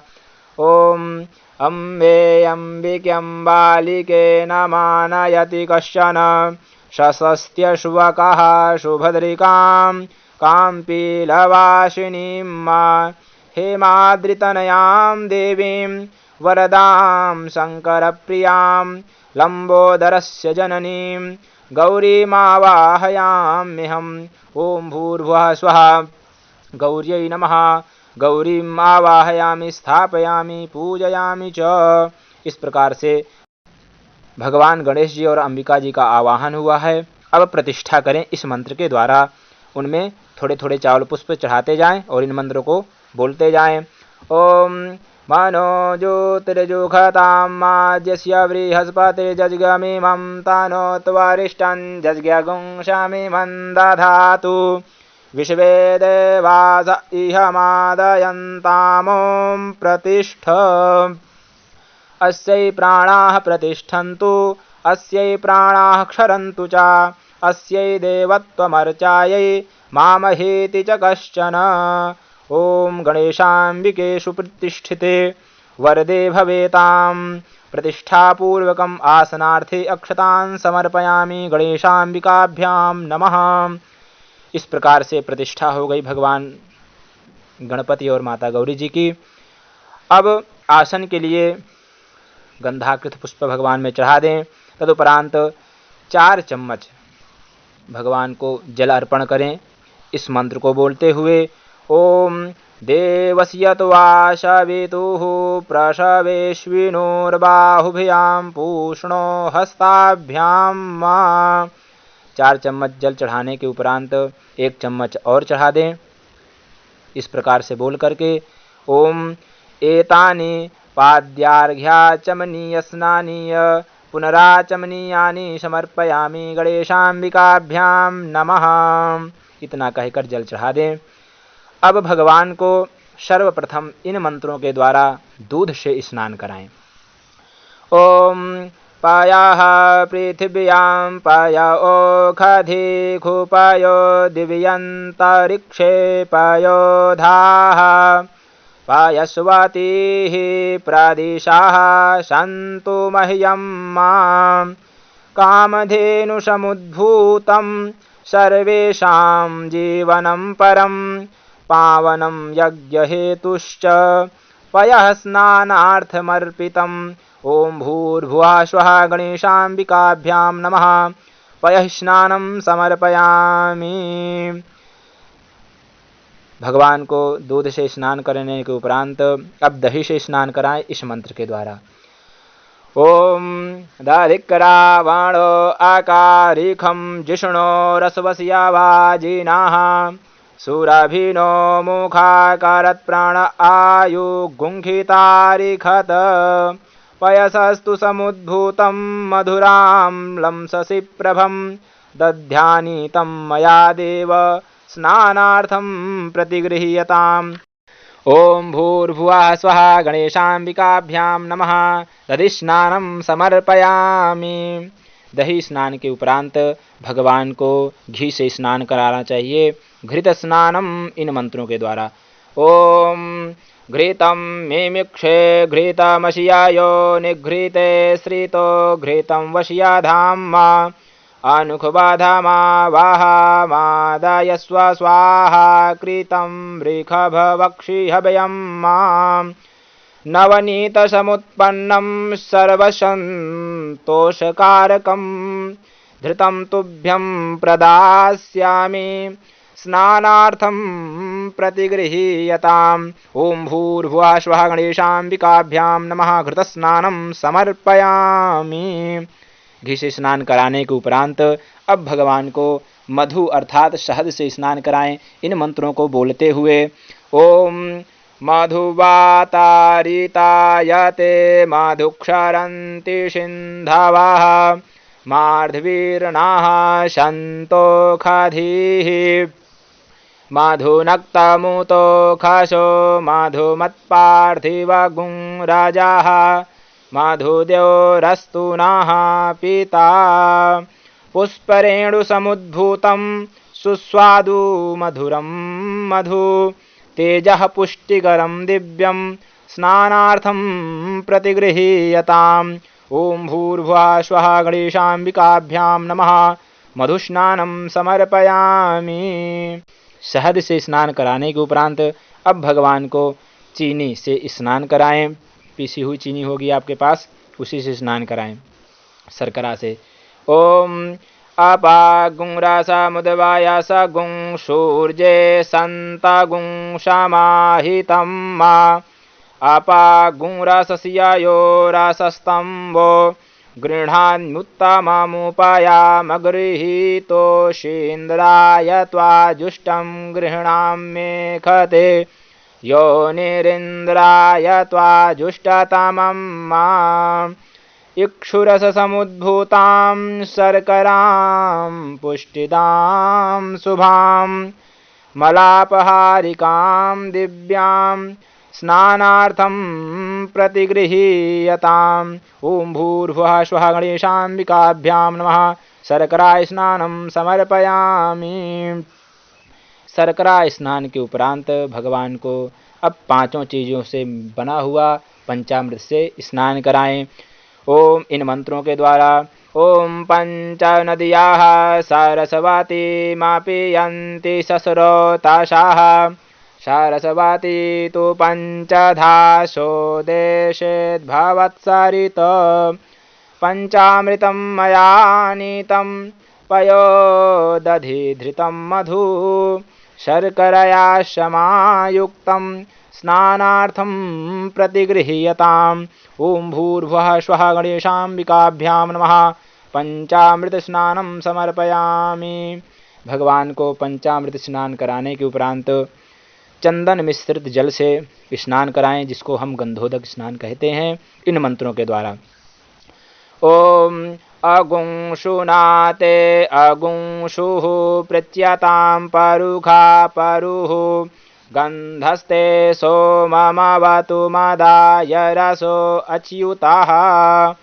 [SPEAKER 1] ओम अम्बे अम्बिक्यम्बालिके नमानयति कश्चन शशस्त्यशुवकः शुभद्रिकां काम्पीलवासिनीं हेमाद्रितनयां देवीं वरदां शङ्करप्रियां लम्बोदरस्य जननीं गौरीमावाहयाम्यहम्। ओम भूर्भुवः स्वः गौर्यै नमः। गौरीम् आवाहयामि स्थापयामि पूजयामि च। इस प्रकार से भगवान गणेश जी और अंबिका जी का आवाहन हुआ है। अब प्रतिष्ठा करें इस मंत्र के द्वारा। उनमें थोड़े थोड़े चावल पुष्प चढ़ाते जाएं और इन मंत्रों को बोलते जाएं। ओम मनो ज्योतिर्जुघतां माज्यस्य बृहस्पतिर्जज्ञमिमं तनो त्वरिष्ठं जज्ञगुंशामिमं दधातु विश्वे देवास इहमादयन्तामों प्रतिष्ठ अस्यै प्राणाः प्रतिष्ठन्तु अस्यै प्राणाः क्षरन्तु च अस्यै देवत्वमर्चायै मामहेति च कश्चन। ओम गणेशाम्बिके सुप्रतिष्ठिते वरदे भवेतां। प्रतिष्ठापूर्वकम् आसनार्थे अक्षतान् समर्पयामि। गणेशाम्बिकाभ्यां नमः। इस प्रकार से प्रतिष्ठा हो गई भगवान गणपति और माता गौरी जी की। अब आसन के लिए गंधाकृत पुष्प भगवान में चढ़ा दें। तदुपरांत 4 चम्मच भगवान को जल अर्पण करें इस मंत्र को बोलते हुए। ओम देवस्य त्वा सवितुः प्रसवेश्विनोर्बाहुभ्यां पूष्णो हस्ताभ्यां मा। 4 चम्मच जल चढ़ाने के उपरांत 1 चम्मच और चढ़ा दें इस प्रकार से बोल करके। ओम एतानि पाद्यार्घ्याचमनीय स्नानीय पुनराचमनीयानि समर्पयामि गणेशाम्बिकाभ्यां नमः। इतना कहकर जल चढ़ा दें। अब भगवान को सर्वप्रथम इन मंत्रों के द्वारा दूध से स्नान कराएं। ओम पायाः पृथिव्यां पाय ओखधिखु पायो दिव्यन्तरिक्षे पायो धाः पायस्वतीः प्रदिशाः सन्तु मह्यं मां कामधेनुसमुद्भूतं सर्वेषां जीवनं परं पावनं यज्ञहेतुश्च पयः स्नानार्थमर्पितम्। ओम भूर्भुवः स्वः गणेशाम्बिकाभ्यां नमः। पयः स्नानं समर्पयामि। भगवान को दूध से स्नान करने के उपरांत अब दही से स्नान कराएं इस मंत्र के द्वारा। ओम दधिक्रावणो आकारिखं जिष्णो रसवस्या वाजिनाः सुरभिनो मुखाकारत्प्राण आयु गुंखितारिखत पयसस्तु समुद्भूतं मधुराम्लं शशिप्रभं दध्यानि तं मया देव स्नानार्थं प्रतिगृह्यताम्। ओम भूर्भुवः स्वः गणेशाम्बिकाभ्यां नमः। दधि स्नानं समर्पयामि। दही स्नान के उपरांत भगवान को घी से स्नान कराना चाहिए। घृत स्नानम इन मंत्रों के द्वारा। ओम घृतं मिमिक्षे घृतमशियायो निघृते श्रितो घृतं वशियाधाम्मा अनुखबाधामा वाहामादायस्व स्वाहा कृतं वृषभवक्षिहभयं मां नवनीतसमुत्पन्नं सर्वसन्तोषकारकं धृतं तुभ्यं प्रदास्यामि स्नानार्थं प्रतिगृहीयताम्। ओम भूर्भुवः स्वः गणेशाम्बिकाभ्यां नमः। घृतस्नानं समर्पयामि। घी से स्नान कराने के उपरांत अब भगवान को मधु अर्थात शहद से स्नान कराएं। इन मंत्रों को बोलते हुए ओम मधुवातारितायते मधुक्षरन्ति सिन्धवः मार्धवीर्णाः सन्तोषधीः मधुनक्तमुतो खशो मधुमत्पार्थिवगुं राजाः मधुदेवरस्तु नः पिता पुष्परेणुसमुद्भूतं सुस्वादु मधुरं मधु तेजः पुष्टिकरं दिव्यं स्नानार्थं प्रतिगृहीयताम्। ओम भूर्भुवः स्वः गणेशाम्बिकाभ्यां नमः। मधुस्नानं समर्पयामि। शहद से स्नान कराने के उपरांत अब भगवान को चीनी से स्नान कराएं। पीसी हुई चीनी होगी आपके पास, उसी से स्नान कराएं। शर्करा से ओम अपागुं रसमुद्वायस गुं सूर्ये सन्तगुं समाहितं मा अपागुं रसस्ययो रसस्तम्भो गृह्णान्युत्तममुपयामगृहीतोषीन्द्राय त्वाजुष्टं गृह्णाम्येखते योनिरिन्द्राय त्वाजुष्टतमं माम् इक्षुरससमुद्भूतां शर्करां पुष्टिदां शुभां मलापहारिकां दिव्यां स्नानार्थं प्रतिगृहीयताम्। ओम भूर्भुवः स्वः गणेशाम्बिकाभ्यां नमः। शर्करा स्नानं समर्पयामि। शर्करा स्नान के उपरांत भगवान को अब पांचों चीज़ों से बना हुआ पंचामृत से स्नान कराएं। ओम इन मंत्रों के द्वारा ओम पंच नदियाः सरस्वती मापीयन्ति सस्रोताशाः सरस्वती तु पंचधासो देशेद्भवत्सरित पंचामृतं मया नीतं पयोदधिधृतं मधु शर्करया समायुक्तं स्नानार्थं प्रतिगृहीयताम्। ओम भूर्भुवः स्वः गणेशाम्बिकाभ्यां नमः। पंचामृत स्नानं समर्पयामि। भगवान को पंचामृत स्नान कराने के उपरांत चंदन मिश्रित जल से स्नान कराएं, जिसको हम गंधोदक स्नान कहते हैं, इन मंत्रों के द्वारा। ओम अगुंशुनाते अगुंशुः प्रत्यतां परुखा परुः गंधस्ते सोममवतु मदाय रसो अच्युताः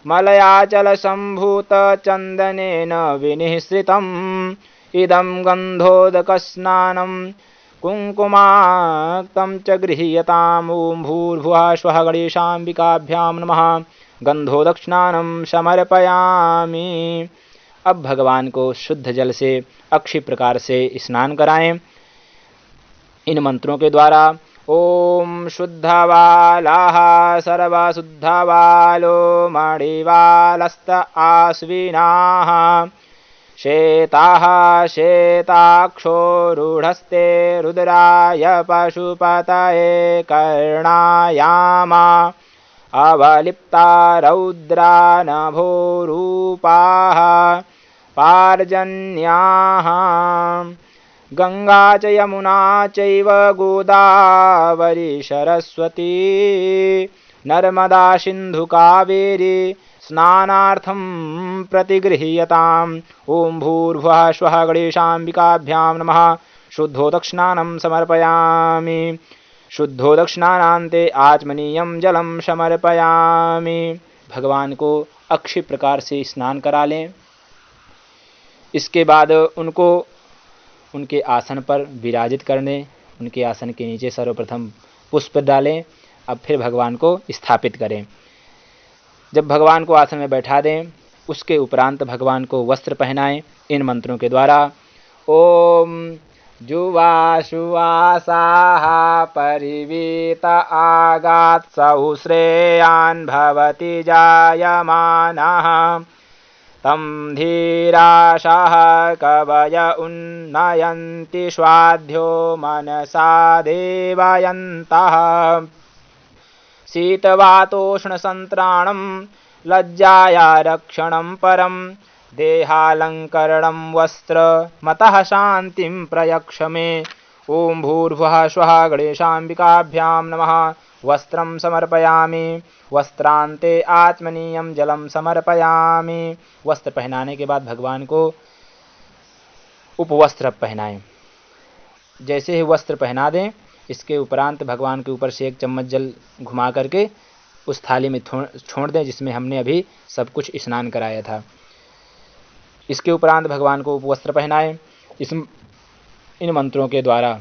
[SPEAKER 1] मलयाचलसम्भूतचन्दनेन विनिःसृतम् इदं गन्धोदकस्नानं कुङ्कुमाक्तं च गृह्यताम्। ओम भूर्भुवः स्वः गणेशाम्बिकाभ्यां नमः। गंधोदक स्नानं समर्पयामि। अब भगवान को शुद्ध जल से अक्षय प्रकार से स्नान कराएं, इन मंत्रों के द्वारा। ओम शुद्धवालाः सर्वशुद्धवालो मणिवालस्त आश्विनाः श्वेताः श्वेताक्षो रूढस्ते रुद्राय पशुपतये कर्णायामा अवलिप्ता रौद्रा नभोरूपाः पार्जन्याः गंगा च यमुना चैव गोदावरी सरस्वती नर्मदा सिंधु कावेरी स्नानार्थं प्रतिगृह्यताम्। ओम भूर्भुवः स्वः गणेशाम्बिकाभ्यां नमः। शुद्धोदक स्नानं समर्पयामि। शुद्धोदक्षिणानान्ते आचमनीयं जलम समर्पयामि। भगवान को अक्षय प्रकार से स्नान करा लें। इसके बाद उनको उनके आसन पर विराजित करने, उनके आसन के नीचे सर्वप्रथम पुष्प डालें। अब फिर भगवान को स्थापित करें। जब भगवान को आसन में बैठा दें, उसके उपरांत भगवान को वस्त्र पहनाएं इन मंत्रों के द्वारा। ओम जुवाशुवासाः परिवीत आगात् सौश्रेयान् भवति जायमानः तं धीराशाः कवय उन्नयन्ति स्वाध्यो मनसा देवयन्तः शीतवातोष्णसन्त्राणं लज्जाया रक्षणं परं देहालङ्करणं वस्त्रमतः शान्तिं प्रयक्ष मे। ओं भूर्भुवः स्वः गणेशाम्बिकाभ्यां नमः। वस्त्रं समर्पयामि। वस्त्रान्ते आचमनीयं जलं समर्पयामि। वस्त्र पहनाने के बाद भगवान को उपवस्त्र पहनाएं। जैसे ही वस्त्र पहना दें, इसके उपरांत भगवान के ऊपर से एक चम्मच जल घुमा करके उस थाली में छोड़ दें जिसमें हमने अभी सब कुछ स्नान कराया था। इसके उपरांत भगवान को उपवस्त्र पहनाएं इन मंत्रों के द्वारा।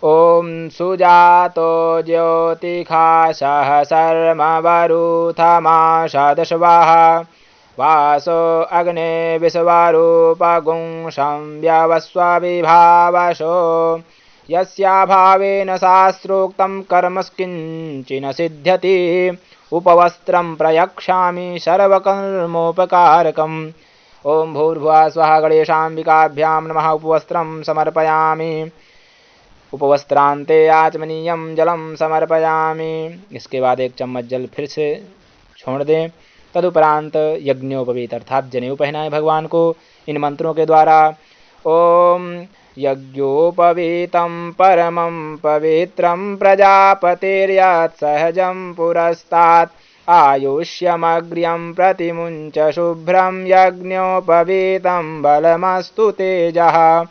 [SPEAKER 1] ओम सुजातो ज्योतिषा सर्मवरुथमाशदशवाः वासो अग्ने विश्वरूपगुं संव्यवस्वविभावशो यस्याभावेन शास्त्रोक्तं कर्म किंचिन सिद्ध्यति। उपवस्त्रं प्रयक्षामि सर्वकर्मोपकारकम्। ओं भूर्भुवः स्वः गणेशाम्बिकाभ्यां नमः। उपवस्त्रं समर्पयामि। उपवस्त्रान्ते आचमनीयं जलं समर्पयामि। इसके बाद एक चम्मच जल फिर से छोड़ दें। तदुपरांत यज्ञोपवीत अर्थात जनेऊ पहनाएं भगवान को इन मंत्रों के द्वारा। ओम यज्ञोपवीतं परमं पवित्रं प्रजापतिर्यत् सहजं पुरस्तात् आयुष्यमग्र्यं प्रतिमुञ्च शुभ्रं यज्ञोपवीतं बलमस्तु तेजः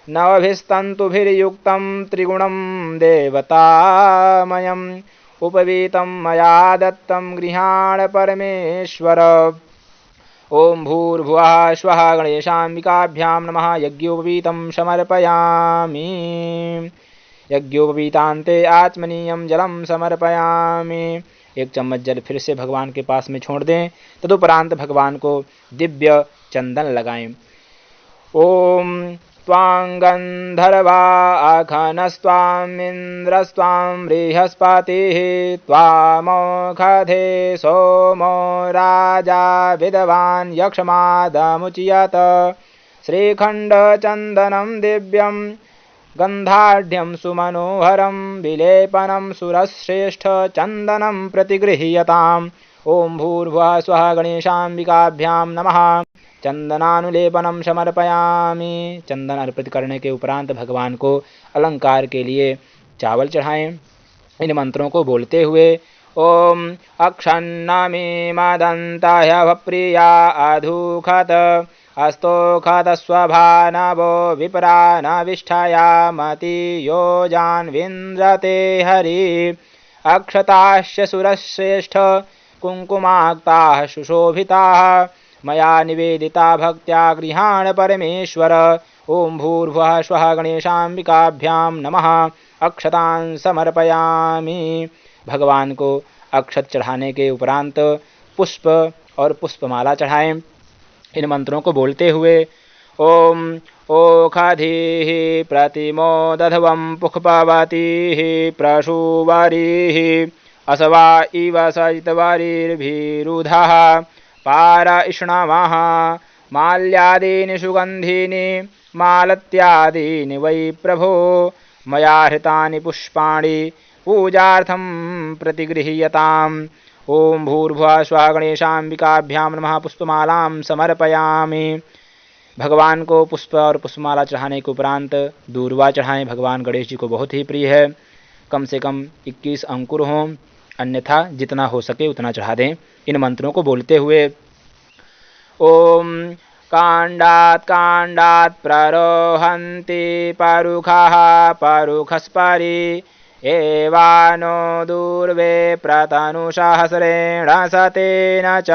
[SPEAKER 1] नवभिस्तन्तुभिर्युक्तं त्रिगुणं देवतामयम् उपवीतं मया दत्तं गृहाण परमेश्वर। ओं भूर्भुवः स्वः गणेशाम्बिकाभ्यां नमः। यज्ञोपवीतं समर्पयामि। यज्ञोपवीतान्ते आचमनीयं जलं समर्पयामि। एक चम्मच जल फिर से भगवान के पास में छोड़ दें। तदुपरांत भगवान को दिव्य चंदन लगाएं। ओम त्वां गन्धर्वा अखनस्त्वामिन्द्रस्त्वां बृहस्पतिः त्वामोषधे सोमो राजा विद्वान् यक्षमादमुच्यत। श्रीखण्डचन्दनं दिव्यं गन्धाढ्यं सुमनोहरं विलेपनं सुरश्रेष्ठचन्दनं प्रतिगृह्यताम्। ओं भूर्भुवः स्वः गणेशाम्बिकाभ्यां नमः। चंदनानुलेपनम समर्पयामि। चंदन अर्पित करने के उपरांत भगवान को अलंकार के लिए चावल चढ़ाएं इन मंत्रों को बोलते हुए। ओम अक्षन्नमी मदंताय भप्रिया अधुखत अस्तोखत स्वभानवो विप्रानविष्ठाया मति योजान्विन्द्रते हरि। अक्षताश्च सुरश्रेष्ठ कुङ्कुमाक्ताः सुशोभिताः मया निवेदिता भक्त्या गृहाण परमेश्वर। ओं भूर्भुवः स्वः गणेशाम्बिकाभ्यां नमः। अक्षतान् समर्पयामि। भगवान को अक्षत चढ़ाने के उपरांत पुष्प और पुष्पमाला चढ़ाएं इन मंत्रों को बोलते हुए। ओम ओखधीः प्रतिमोदध्वं पुष्पवतीः प्रसूवरीः असवा इव सजितवरीर्भिरुधः पारइष्णवः माल्यादीनि सुगन्धीनि मालत्यादीनि वै प्रभो मया हृतानि पुष्पाणि पूजार्थं प्रतिगृह्यताम्। ओं भूर्भुवः स्वः गणेशाम्बिकाभ्यां नमः। पुष्पमालां समर्पयामि। भगवान को पुष्प और पुष्पमाला चढ़ाने के उपरांत दूर्वा चढ़ाएं। भगवान गणेश जी को बहुत ही प्रिय है। कम से कम 21 अंकुर हों, अन्यथा जितना हो सके उतना चढ़ा दें इन मंत्रों को बोलते हुए। ओम कांडात् कांडात् प्ररोहन्ति परुखाः परुखस्परि एवानो दूर्वे प्रतनुसहस्रेण सतेन च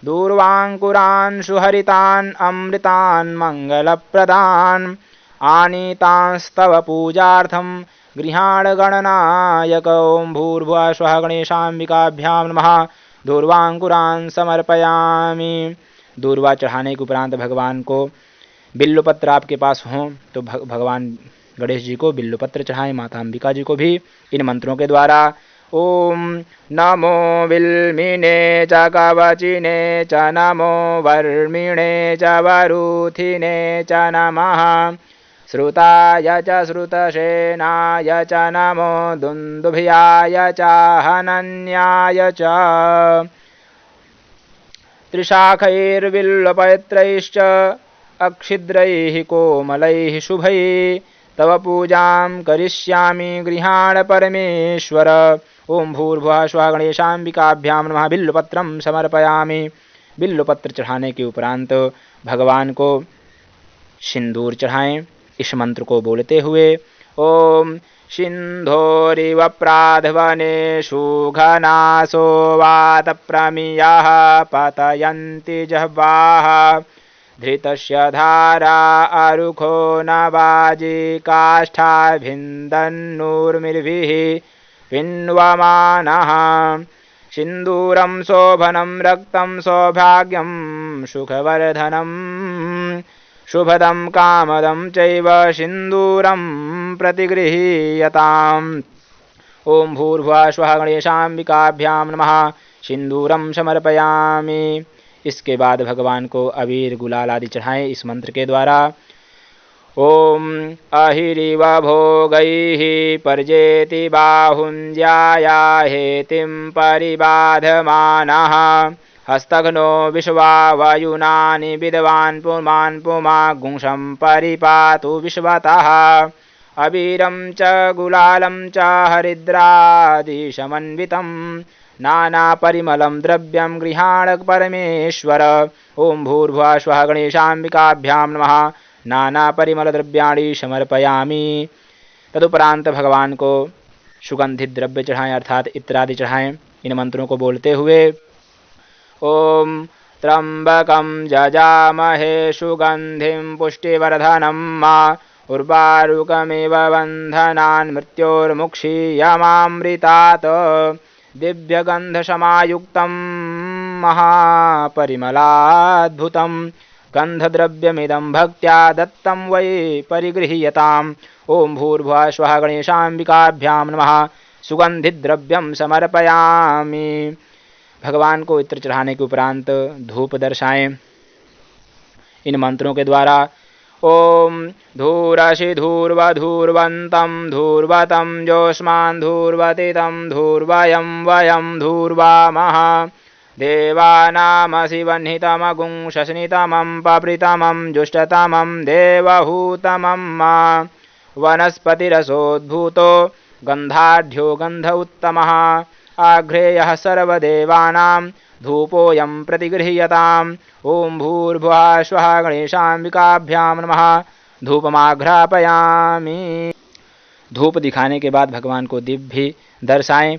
[SPEAKER 1] दूर्वाङ्कुरान् सुहरितान् अमृतान् मङ्गलप्रदान् आनीतांस्तव पूजार्थं गृहाण गणनायक। ओं भूर्भुवः स्वः गणेशाम्बिकाभ्यां नमः। दूर्वांकुरान् समर्पयामि। दूर्वा चढ़ाने के उपरांत भगवान को बिल्वपत्र आपके पास हो तो भगवान गणेश जी को बिल्वपत्र चढ़ाएं, माता अंबिका जी को भी इन मंत्रों के द्वारा। ओम नमो विल्मिने च कवचिने च नमो वर्मिणे च वरूथिने च नमः श्रुताय च श्रुतसेनाय च नमो दुन्दुभ्याय च हनन्याय च त्रिशाखैर्बिल्वपत्रैश्च अक्षिद्रैः कोमलैः शुभैः तव पूजां करिष्यामि गृहाण परमेश्वर। ओं भूर्भुवः स्वः गणेशाम्बिकाभ्यां नमः। बिल्वपत्रं समर्पयामि। बिल्वपत्र चढ़ाने के उपरांत भगवान को सिंदूर चढ़ाएं इस मंत्र को बोलते हुए। ओम सिंधोरिव प्राध्वनेषु घनासो वातप्रमियः पतयन्ति जह्वाः धृतस्य धारा अरुखो नवाजी काष्ठाभिन्दन्नूर्मिर्भिः पिन्वमानः सिन्दूरं शोभनं रक्तं सौभाग्यं सुखवर्धनं शुभदं कामदं चैव सिन्दूरं प्रतिगृह्यताम्। ओं भूर्भुवः स्वः गणेशाम्बिकाभ्यां नमः। सिन्दूरं समर्पयामि। इसके बाद भगवान को अबीर गुलाल आदि चढ़ाएं इस मंत्र के द्वारा। ओम अहिरिव भोगैः पर्जेति बाहुञ्ज्याया हेतिं परिबाधमानः हस्तघ्नो विश्वा वायुनानि विद्वान् पुमान् पुमागुंशं परिपातु विश्वतः अबीरं च गुलालं च हरिद्रादिशमन्वितं नानापरिमलं द्रव्यं गृहाण परमेश्वर। ओं भूर्भुवः स्वः गणेशाम्बिकाभ्यां नमः। नानापरिमलद्रव्याणि समर्पयामि। तदुपरांत भगवान को सुगंधित द्रव्य चढ़ाएं अर्थात इत्र आदि चढ़ाएं इन मंत्रों को बोलते हुए। ओम त्र्यंबकं जजामहे सुगंधिं पुष्टिवर्धनम् उर्वारुकमिव बन्धनान् मृत्योर्मुक्षीयमामृतात् दिव्यगन्धसमायुक्तं महापरिमलाद्भुतं गन्धद्रव्यमिदं भक्त्या दत्तं वै परिगृह्यताम्। ओं भूर्भुवः स्वः गणेशाम्बिकाभ्यां नमः। सुगंधिद्रव्यं समर्पयामि। भगवान को इत्र चढ़ाने के उपरांत धूप दर्शाएं इन मंत्रों के द्वारा। ओम धूरसि धूर्वधूर्वन्तं धूर्वतं जोष्मान् धूर्वतितं धूर्वयं वयं धूर्वामः देवानामसि वह्नितमगुंशस्नितमं पप्रितमं जुष्टतमं देवहूतमं वनस्पतिरसोद्भूतो गन्धाढ्यो गन्ध उत्तमः आघ्रेयः सर्वदेवानां धूपोऽयं प्रतिगृह्यताम्। ओं भूर्भुवः स्वः गणेशाम्बिकाभ्यां नमः। धूपमाघ्रापयामि। धूप दिखाने के बाद भगवान को दीप भी दर्शाएं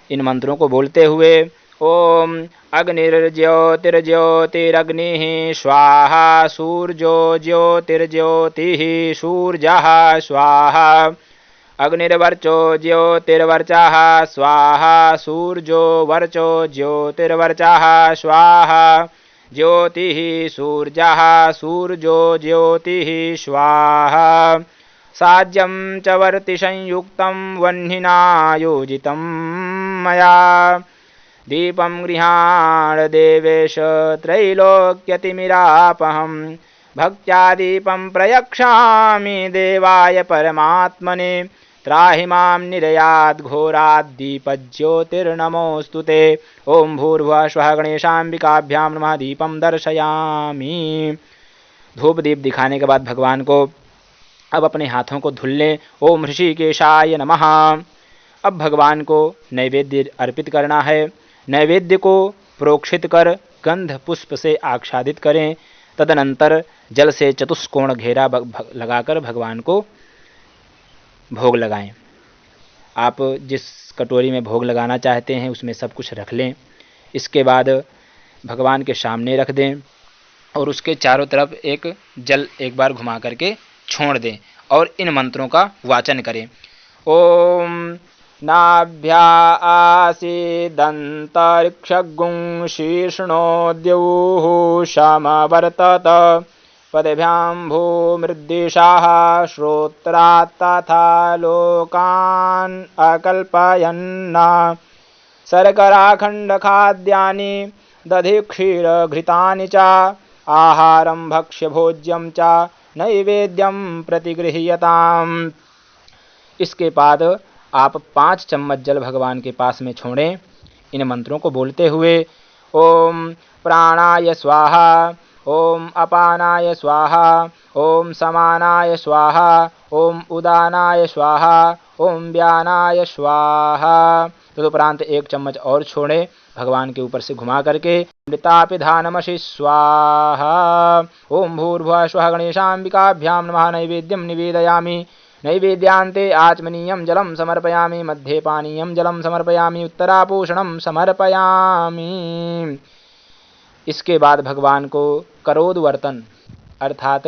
[SPEAKER 1] इन मंत्रों को बोलते हुए। ओम अग्निर्ज्योतिर्ज्योतिरग्निः स्वाहा सूर्यो ज्योतिर्ज्योतिः सूर्यः स्वाहा अग्निर्वर्चो ज्योतिर्वर्चः स्वाहा सूर्यो वर्चो ज्योतिर्वर्चः स्वाहा ज्योतिः सूर्यः सूर्यो ज्योतिः स्वाहा साज्यं च वर्तिसंयुक्तं वह्निना योजितं मया दीपं गृहाण देवेश त्रैलोक्यतिमिरापहं भक्त्या दीपं प्रयक्षामि देवाय परमात्मने त्राहि मां निरयाद् घोराद् दीपज्योतिर्नमोऽस्तु ते। ओं भूर्भुवः स्वः गणेशाम्बिकाभ्यां नमः। दीपं दर्शयामि। धूप दीप दिखाने के बाद भगवान को अब अपने हाथों को धुल लें। ओम ऋषिकेशाय नमः। अब भगवान को नैवेद्य अर्पित करना है। नैवेद्य को प्रोक्षित कर गंध पुष्प से आच्छादित करें। तदनंतर जल से चतुष्कोण घेरा लगाकर भगवान को भोग लगाएं। आप जिस कटोरी में भोग लगाना चाहते हैं उसमें सब कुछ रख लें। इसके बाद भगवान के सामने रख दें और उसके चारों तरफ एक जल एक बार घुमा करके छोड़ दें और इन मंत्रों का वाचन करें। ओम नाभ्या आसीदन्तरिक्षगुं शीर्ष्णोद्यौः समवर्तत पदभ्यां भूमृद्दिशाः श्रोत्रात् तथा लोकान् अकल्पयन् शर्कराखण्डखाद्यानि दधिक्षीरघृतानि च आहारं भक्ष्यभोज्यं च नैवेद्यं प्रतिगृह्यताम्। इसके बाद आप 5 चम्मच जल भगवान के पास में छोड़ें, इन मंत्रों को बोलते हुए ओम प्राणाय स्वाहा, ओम अपानाय स्वाहा, ओम समानाय स्वाहा, ओम उदानाय स्वाहा, ओम व्यानाय स्वाहा। तदुपरांत 1 चम्मच और छोड़ें भगवान के ऊपर से घुमा करके अमृतापिधानमसि स्वाहा। ओम भूर्भुवः स्वः गणेशाम्बिकाभ्यां नमः। नैवेद्यं निवेदयामि। नैवेद्यान्ते आचमनीयं जलं समर्पयामि, मध्ये पानीयं जलं समर्पयामि, उत्तरापोषणं समर्पयामि। इसके बाद भगवान को करोदवर्तन अर्थात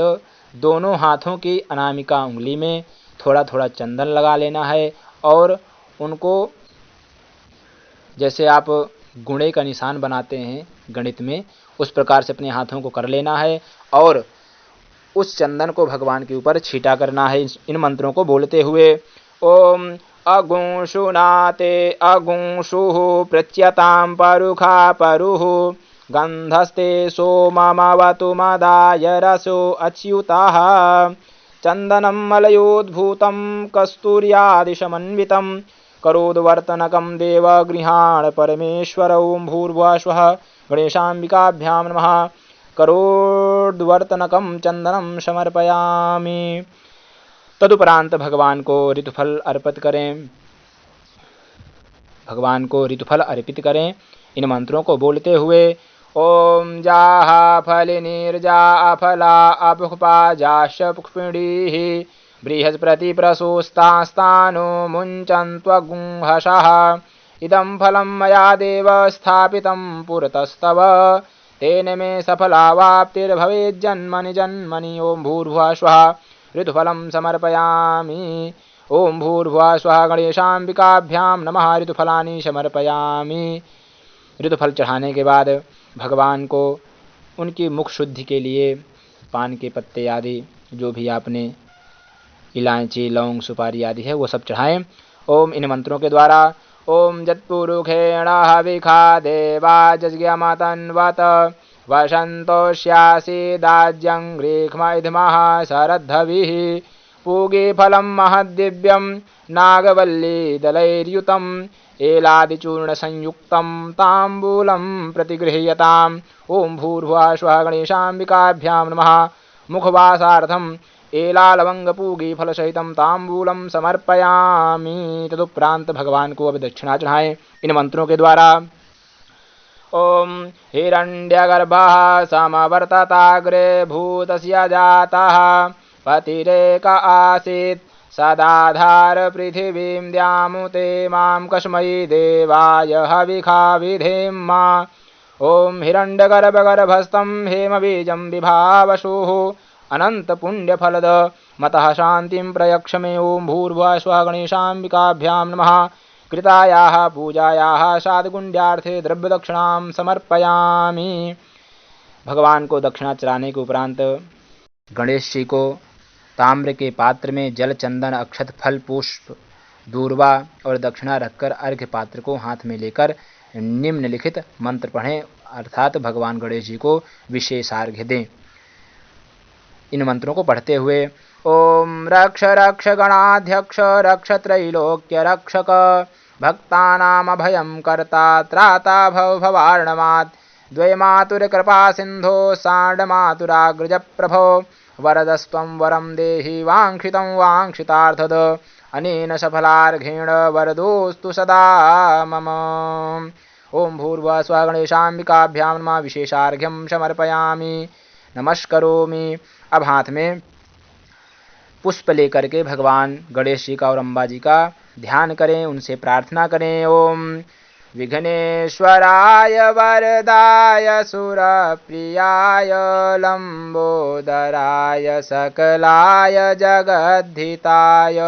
[SPEAKER 1] दोनों हाथों की अनामिका उंगली में थोड़ा थोड़ा चंदन लगा लेना है और उनको जैसे आप गुणे का निशान बनाते हैं गणित में, उस प्रकार से अपने हाथों को कर लेना है और उस चंदन को भगवान के ऊपर छींटा करना है इन मंत्रों को बोलते हुए ओम अगुंशुनाते अगुंशुः प्रच्यतां परुखा परुः गंधस्ते सोममवतु मदाय रसो अच्युतः चंदनं मलयोद्भूतं कस्तूर्यादिशमन्वितं करोद्वर्तनकं देवगृहाण परमेश्वर। ओं भूर्भुवः स्वः गणेशाम्बिकाभ्यां नमः। करोद्वर्तनकं चंदनं समर्पयामि। तदुपरांत भगवान को ऋतुफल अर्पित करें, भगवान को ऋतुफल अर्पित करें इन मंत्रों को बोलते हुए ओम जाहा फलिनीर्जा अफला अपुष्पा जाश्च पुष्पिणीः बृहस्पति प्रसूस्तास्तानो मुञ्चन्त्वगुंहसः इदं फलं मया देव स्थापितं पुरतस्तव तेन मे सफलावाप्तिर्भवेज्जन्मनि जन्मनि। ओं भूर्भुवः स्वः ऋतुफलं समर्पयामि। ओं भूर्भुवः स्वः गणेशाम्बिकाभ्यां नमः। ऋतुफलानि समर्पयामि। ऋतुफल चढ़ाने के बाद भगवान को उनकी मुख शुद्धि के लिए पान के पत्ते आदि जो भी आपने इलायची लौंग सुपारी आदि है वो सब चढ़ाएं। ओम इन मंत्रों के द्वारा ओम जत्पुरुषेण हविखा देवा जज्ञमतन्वत वसन्तोष्यासीदाज्यं ग्रीष्मइधमः शरद्धविः पूगे फलं महद्दिव्यं नागवल्लीदलैर्युतम् एलादिचूर्णसंयुक्तं ताम्बूलं प्रतिगृह्यताम्। ओं भूर्भुवः स्वः गणेशाम्बिकाभ्यां नमः। मुखवासार्थम् एलालवंगपूगी फलसहितं ताम्बूलं समर्पयामि। तदुपरांत भगवान को अब दक्षिणा चढ़ाएं इन मंत्रों के द्वारा ओम हिरण्यगर्भः समवर्तताग्रे भूतस्य जातः पतिरेक आसीत् सदाधार पृथिवीं द्यामुते मां कस्मै देवाय हविखा विधेम। ओम हिरण्यगर्भगर्भस्थं हेमबीजं विभावसुः अनन्तपुण्यफलद मतः शान्तिं प्रयक्ष मे। ओं भूर्भुवः स्वः गणेशाम्बिकाभ्यां नमः। कृतायाः पूजायाः साधुगुण्यार्थे द्रव्यदक्षिणां समर्पयामि। भगवान को दक्षिणा चढ़ाने के उपरांत गणेश जी को ताम्र के पात्र में जल चंदन अक्षत फल पुष्प दूर्वा और दक्षिणा रखकर अर्घ्य पात्र को हाथ में लेकर निम्नलिखित मंत्र पढ़ें अर्थात भगवान गणेश जी को विशेष अर्घ्य दें। इन मंत्रों को पढ़ते हुए ओम रक्ष रक्ष गणाध्यक्ष रक्ष त्रैलोक्य रक्षक भक्तानाम अभयं कर्ता त्राता भव भवार्णवात् द्वयमातुर कृपा सिंधो सांडमातुराग्रज प्रभो वरदस्त्वं वरं देहि वांक्षितं वांक्षितार्थद अनेन सफलार्घेण वरदोस्तु सदा मम। ओम भूर्भुवः स्वः गणेशाम्बिकाभ्यां नमः। विशेषार्घ्यं समर्पयामि नमस्करोमि। अब हाथ में पुष्प लेकर के भगवान गणेश जी का और अम्बा जी का ध्यान करें, उनसे प्रार्थना करें। ओम विघ्नेश्वराय वरदाय सुरप्रियाय लंबोदराय सकलाय जगद्धिताय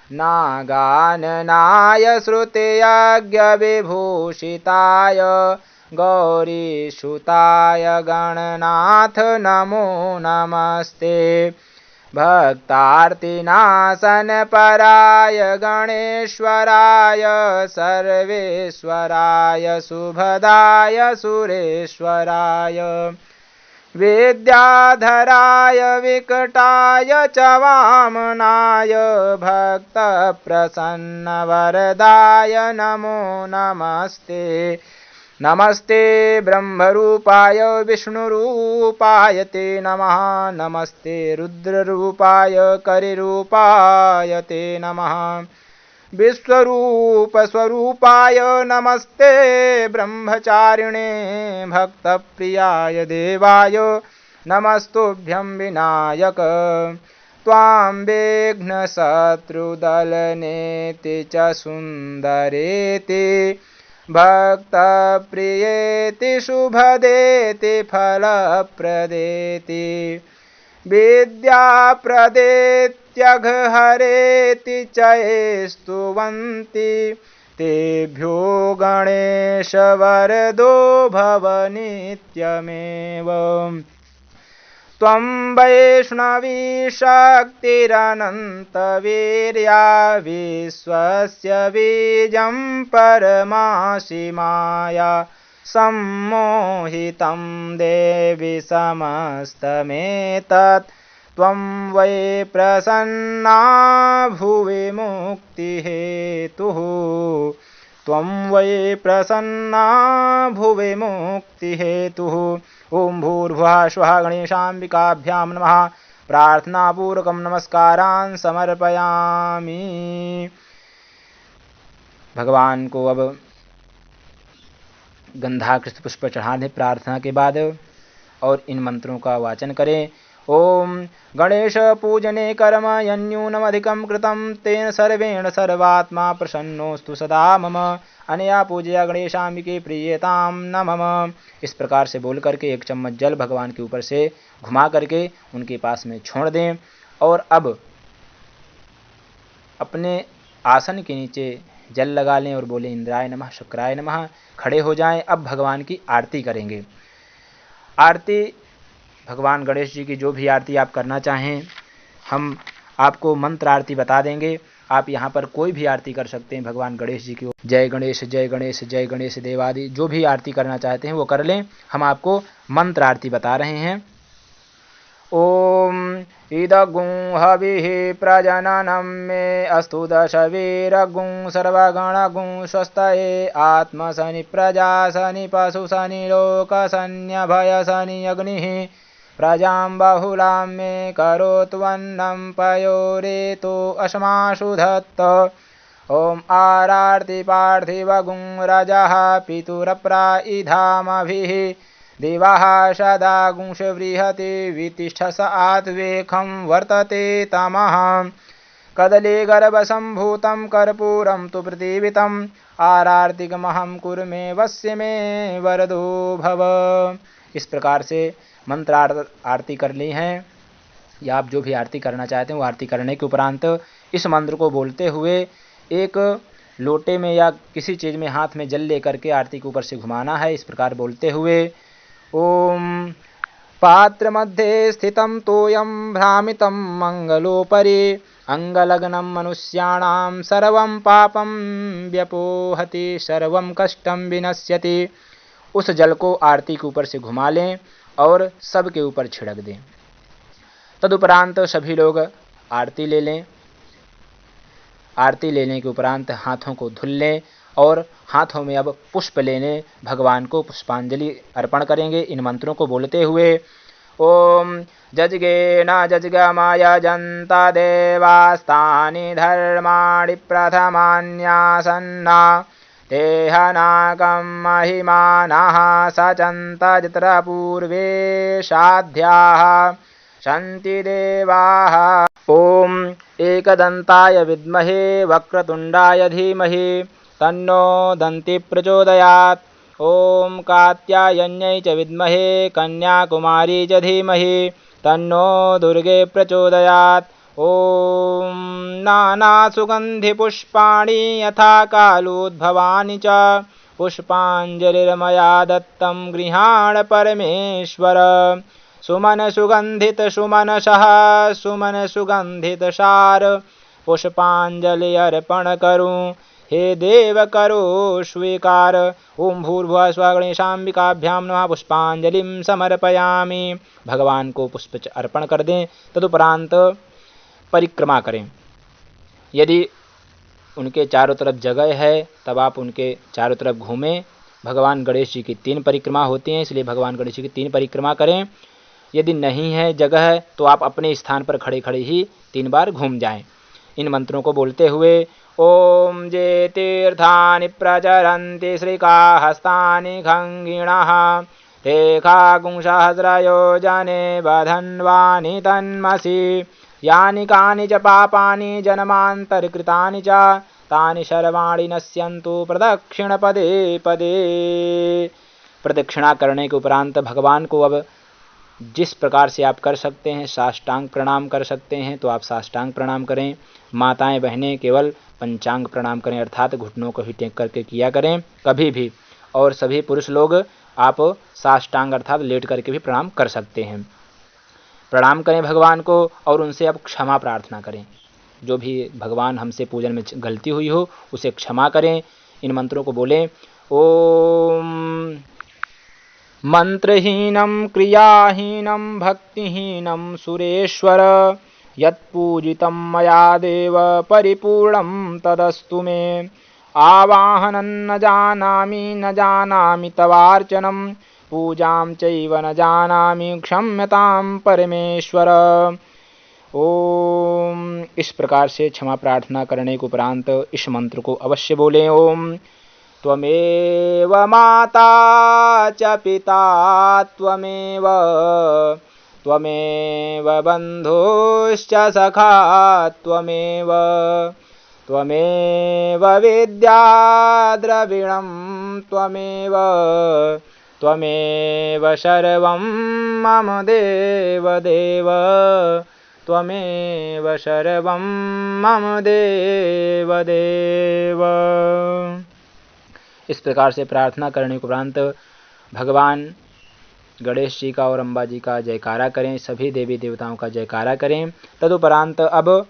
[SPEAKER 1] नागाननाय श्रुतियज्ञविभूषिताय गौरीसुताय गणनाथ नमो नमस्ते। भक्तार्तिनाशनपराय गणेश्वराय सर्वेश्वराय शुभदाय सुरेश्वराय विद्याधराय विकटाय च वामनाय भक्तप्रसन्नवरदाय नमो नमस्ते। नमस्ते ब्रह्मरूपाय विष्णुरूपाय ते नमः। नमस्ते रुद्ररूपाय करिरूपाय ते नमः। विश्वरूपस्वरूपाय नमस्ते ब्रह्मचारिणे भक्तप्रियाय देवाय नमस्तुभ्यं विनायक। त्वां विघ्नशत्रुदलनेति च सुन्दरेति भक्तप्रियेति शुभदेति फलप्रदेति विद्याप्रदेत्यघहरेति च ये स्तुवन्ति तेभ्यो गणेश वरदो भव नित्यमेव। त्वं वैष्णवी शक्तिरनन्तवीर्या विश्वस्य बीजं परमासि माया सम्मोहितं देवि समस्तमेतत् त्वं वै प्रसन्ना भुवि मुक्तिहेतुः। त्वं वै प्रसन्ना भुवि मुक्तिहेतुः। ओम भूर्भुवः स्वः गणेशाम्बिकाभ्यां नमः। प्रार्थनापूर्वकं नमस्कारान् समर्पयामि। भगवान को अब गंधाकृत पुष्प चढ़ा दें प्रार्थना के बाद और इन मंत्रों का वाचन करें। ओम गणेश पूजने कर्म यन्यूनमधिकं कृतं तेन सर्वेण सर्वात्मा प्रसन्नोस्तु सदा मम अनया पूजया गणेशाम्बिके प्रियतां न मम। इस प्रकार से बोल करके एक चम्मच जल भगवान के ऊपर से घुमा करके उनके पास में छोड़ दें और अब अपने आसन के नीचे जल लगा लें और बोले इंद्राय नमः शुक्राय नमः। खड़े हो जाएं। अब भगवान की आरती करेंगे। आरती भगवान गणेश जी की जो भी आरती आप करना चाहें हम आपको मंत्र आरती बता देंगे। आप यहाँ पर कोई भी आरती कर सकते हैं भगवान गणेश जी की। जय गणेश जय गणेश जय गणेश देवादि जो भी आरती करना चाहते हैं वो कर लें। हम आपको मंत्र आरती बता रहे हैं। ओम इदगुं हविः प्रजननं मे अस्तु दशवीरगुं सर्वगणगुं स्वस्तये आत्मशनि प्रजाशनि पशुशनि लोकशन्यभयशनि अग्निः प्रजां बहुलां मे करोत्वन्नं पयोरेतो अस्मासु धत्त। ओम आरार्ति पार्थिवगुं रजः पितुरप्राइधामभिः दिवः सदा गुंश बृहति वितिष्ठस आत्वेखं वर्तते तमः। कदली गर्भसम्भूतं कर्पूरं तु प्रतिवितं आरार्तिकमहं कुरु मे वस्य मे वरदो भव। इस प्रकार से मंत्र आरती कर ली हैं या आप जो भी आरती करना चाहते हैं वो आरती करने के उपरांत इस मंत्र को बोलते हुए एक लोटे में या किसी चीज़ में हाथ में जल लेकर के आरती के ऊपर से घुमाना है। इस प्रकार बोलते हुए ओम पात्र मध्ये स्थितं तोयं भ्रामितं मंगलोपरि अंगलग्नं मनुष्याणां सर्वं पापं व्यपोहति सर्वं कष्टं विनश्यति। उस जल को आरती के ऊपर से घुमा लें और सब के ऊपर छिड़क दें। तदुपरांत सभी लोग आरती ले लें। आरती लेने के उपरांत हाथों को धुल लें और हाथों में अब पुष्प लेने भगवान को पुष्पांजलि अर्पण करेंगे इन मंत्रों को बोलते हुए। ओम जजगे न जजगमाय जंता देवास्तानि धर्माणि प्रथमान्यासन्ना तेहनाकं महिमानः सचन्त जत्र पूर्वे साध्याः सन्ति देवाः। ॐ एकदन्ताय विद्महे वक्रतुण्डाय धीमहि तन्नो दन्ति प्रचोदयात्। ॐ कात्यायन्यै च विद्महे कन्याकुमारी च धीमहि तन्नो दुर्गे प्रचोदयात्। ॐ नानासुगन्धिपुष्पाणि यथा कालोद्भवानि च पुष्पाञ्जलिर्मया दत्तं गृहाण परमेश्वर। सुमन सुगंधित सुमनसः सुमन सुगंधित सार पुष्पांजलि अर्पण करूं हे देव करो स्वीकार। ओम भूर्भुवः स्वः गणेशाम्बिकाभ्यां नमः। पुष्पांजलिं समर्पयामि। भगवान को पुष्प अर्पण कर दें, तदुपरांत परिक्रमा करें। यदि उनके चारों तरफ जगह है तब आप उनके चारों तरफ घूमें। भगवान गणेश जी की 3 परिक्रमा होती हैं, इसलिए भगवान गणेश जी की 3 परिक्रमा करें। यदि नहीं है जगह तो आप अपने स्थान पर खड़े खड़े ही 3 बार घूम जाएं। इन मंत्रों को बोलते हुए ओम जे तीर्थानि प्रचरन्ति श्रीकाहस्तानि खंगिणः रेखागुंसहस्रयोजने बधन्वानि तन्मसि यानि कानि च पापानि जन्मान्तरकृतानि च तानि सर्वाणि नश्यन्तु प्रदक्षिण पदे पदे। प्रदक्षिणा करने के उपरांत भगवान को अब जिस प्रकार से आप कर सकते हैं, साष्टांग प्रणाम कर सकते हैं तो आप साष्टांग प्रणाम करें। माताएं बहनें केवल पंचांग प्रणाम करें, अर्थात घुटनों को ही टेक करके किया करें कभी भी। और सभी पुरुष लोग आप साष्टांग अर्थात लेट करके भी प्रणाम कर सकते हैं। प्रणाम करें भगवान को और उनसे अब क्षमा प्रार्थना करें। जो भी भगवान हमसे पूजन में गलती हुई हो उसे क्षमा करें। इन मंत्रों को बोलें। ओम मंत्रहीनं क्रियाहीनं भक्तिहीनं सुरेश्वर यत्पूजितं मया देव परिपूर्णं तदस्तु मे। आवाहनं न जानामि तवार्चनं पूजां चैव न जानामि क्षम्यतां परमेश्वर। ओम इस प्रकार से क्षमा प्रार्थना करने के उपरांत इस मंत्र को अवश्य बोलें। ओम त्वमेव माता च पिता त्वमेव बन्धुश्च सखा त्वमेव विद्या द्रविणं त्वमेव सर्वं मम देव त्वमेव सर्वं मम देव। इस प्रकार से प्रार्थना करने के उपरांत भगवान गणेश जी का और अम्बा जी का जयकारा करें, सभी देवी देवताओं का जयकारा करें। तदुपरांत अब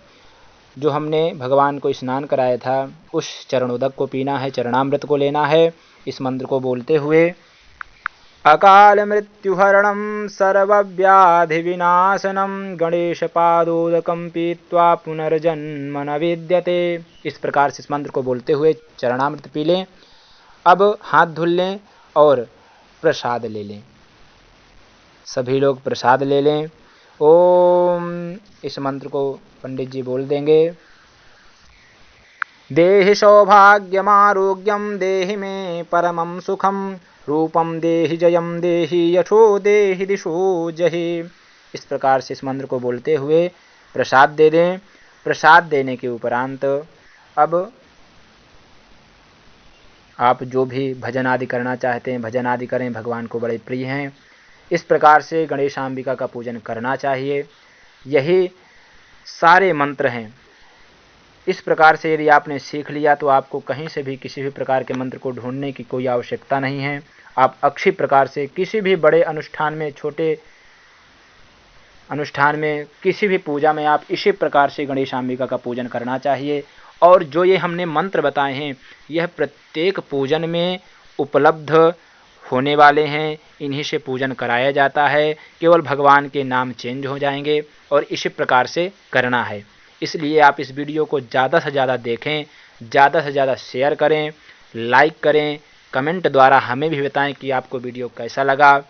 [SPEAKER 1] जो हमने भगवान को स्नान कराया था उस चरणोदक को पीना है, चरणामृत को लेना है। इस मंत्र को बोलते हुए अकाल मृत्युहरणं सर्वव्याधि विनाशनं गणेश पादोदकं पीत्वा पुनर्जन्म न विद्यते। इस प्रकार से इस मंत्र को बोलते हुए चरणामृत पी लें। अब हाथ धुल लें और प्रसाद ले लें। सभी लोग प्रसाद ले लें। ओम इस मंत्र को पंडित जी बोल देंगे। देहि सौभाग्यमारोग्यम देहि मे परमं सुखम रूपम देहि जयम देहि यशो देहि दिशो जहि। इस प्रकार से इस मंत्र को बोलते हुए प्रसाद दे दें। प्रसाद देने के उपरांत अब आप जो भी भजन आदि करना चाहते हैं भजन आदि करें, भगवान को बड़े प्रिय हैं। इस प्रकार से गणेशाम्बिका का पूजन करना चाहिए। यही सारे मंत्र हैं। इस प्रकार से यदि आपने सीख लिया तो आपको कहीं से भी किसी भी प्रकार के मंत्र को ढूंढने की कोई आवश्यकता नहीं है। आप अच्छी प्रकार से किसी भी बड़े अनुष्ठान में, छोटे अनुष्ठान में, किसी भी पूजा में आप इसी प्रकार से गणेशाम्बिका का पूजन करना चाहिए। और जो ये हमने मंत्र बताए हैं यह प्रत्येक पूजन में उपलब्ध होने वाले हैं। इन्हीं से पूजन कराया जाता है। केवल भगवान के नाम चेंज हो जाएंगे और इसी प्रकार से करना है। इसलिए आप इस वीडियो को ज़्यादा से ज़्यादा देखें, ज़्यादा से ज़्यादा शेयर करें, लाइक करें, कमेंट द्वारा हमें भी बताएं कि आपको वीडियो कैसा लगा।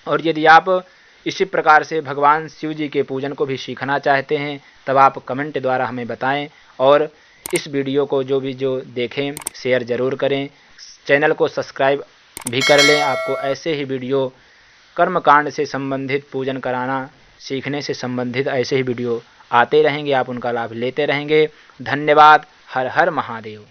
[SPEAKER 1] और यदि आप इसी प्रकार से भगवान शिव जी के पूजन को भी सीखना चाहते हैं तब आप कमेंट द्वारा हमें बताएं। और इस वीडियो को जो देखें शेयर ज़रूर करें, चैनल को सब्सक्राइब भी कर लें। आपको ऐसे ही वीडियो कर्मकांड से संबंधित पूजन कराना सीखने से संबंधित ऐसे ही वीडियो आते रहेंगे, आप उनका लाभ लेते रहेंगे। धन्यवाद। हर हर महादेव।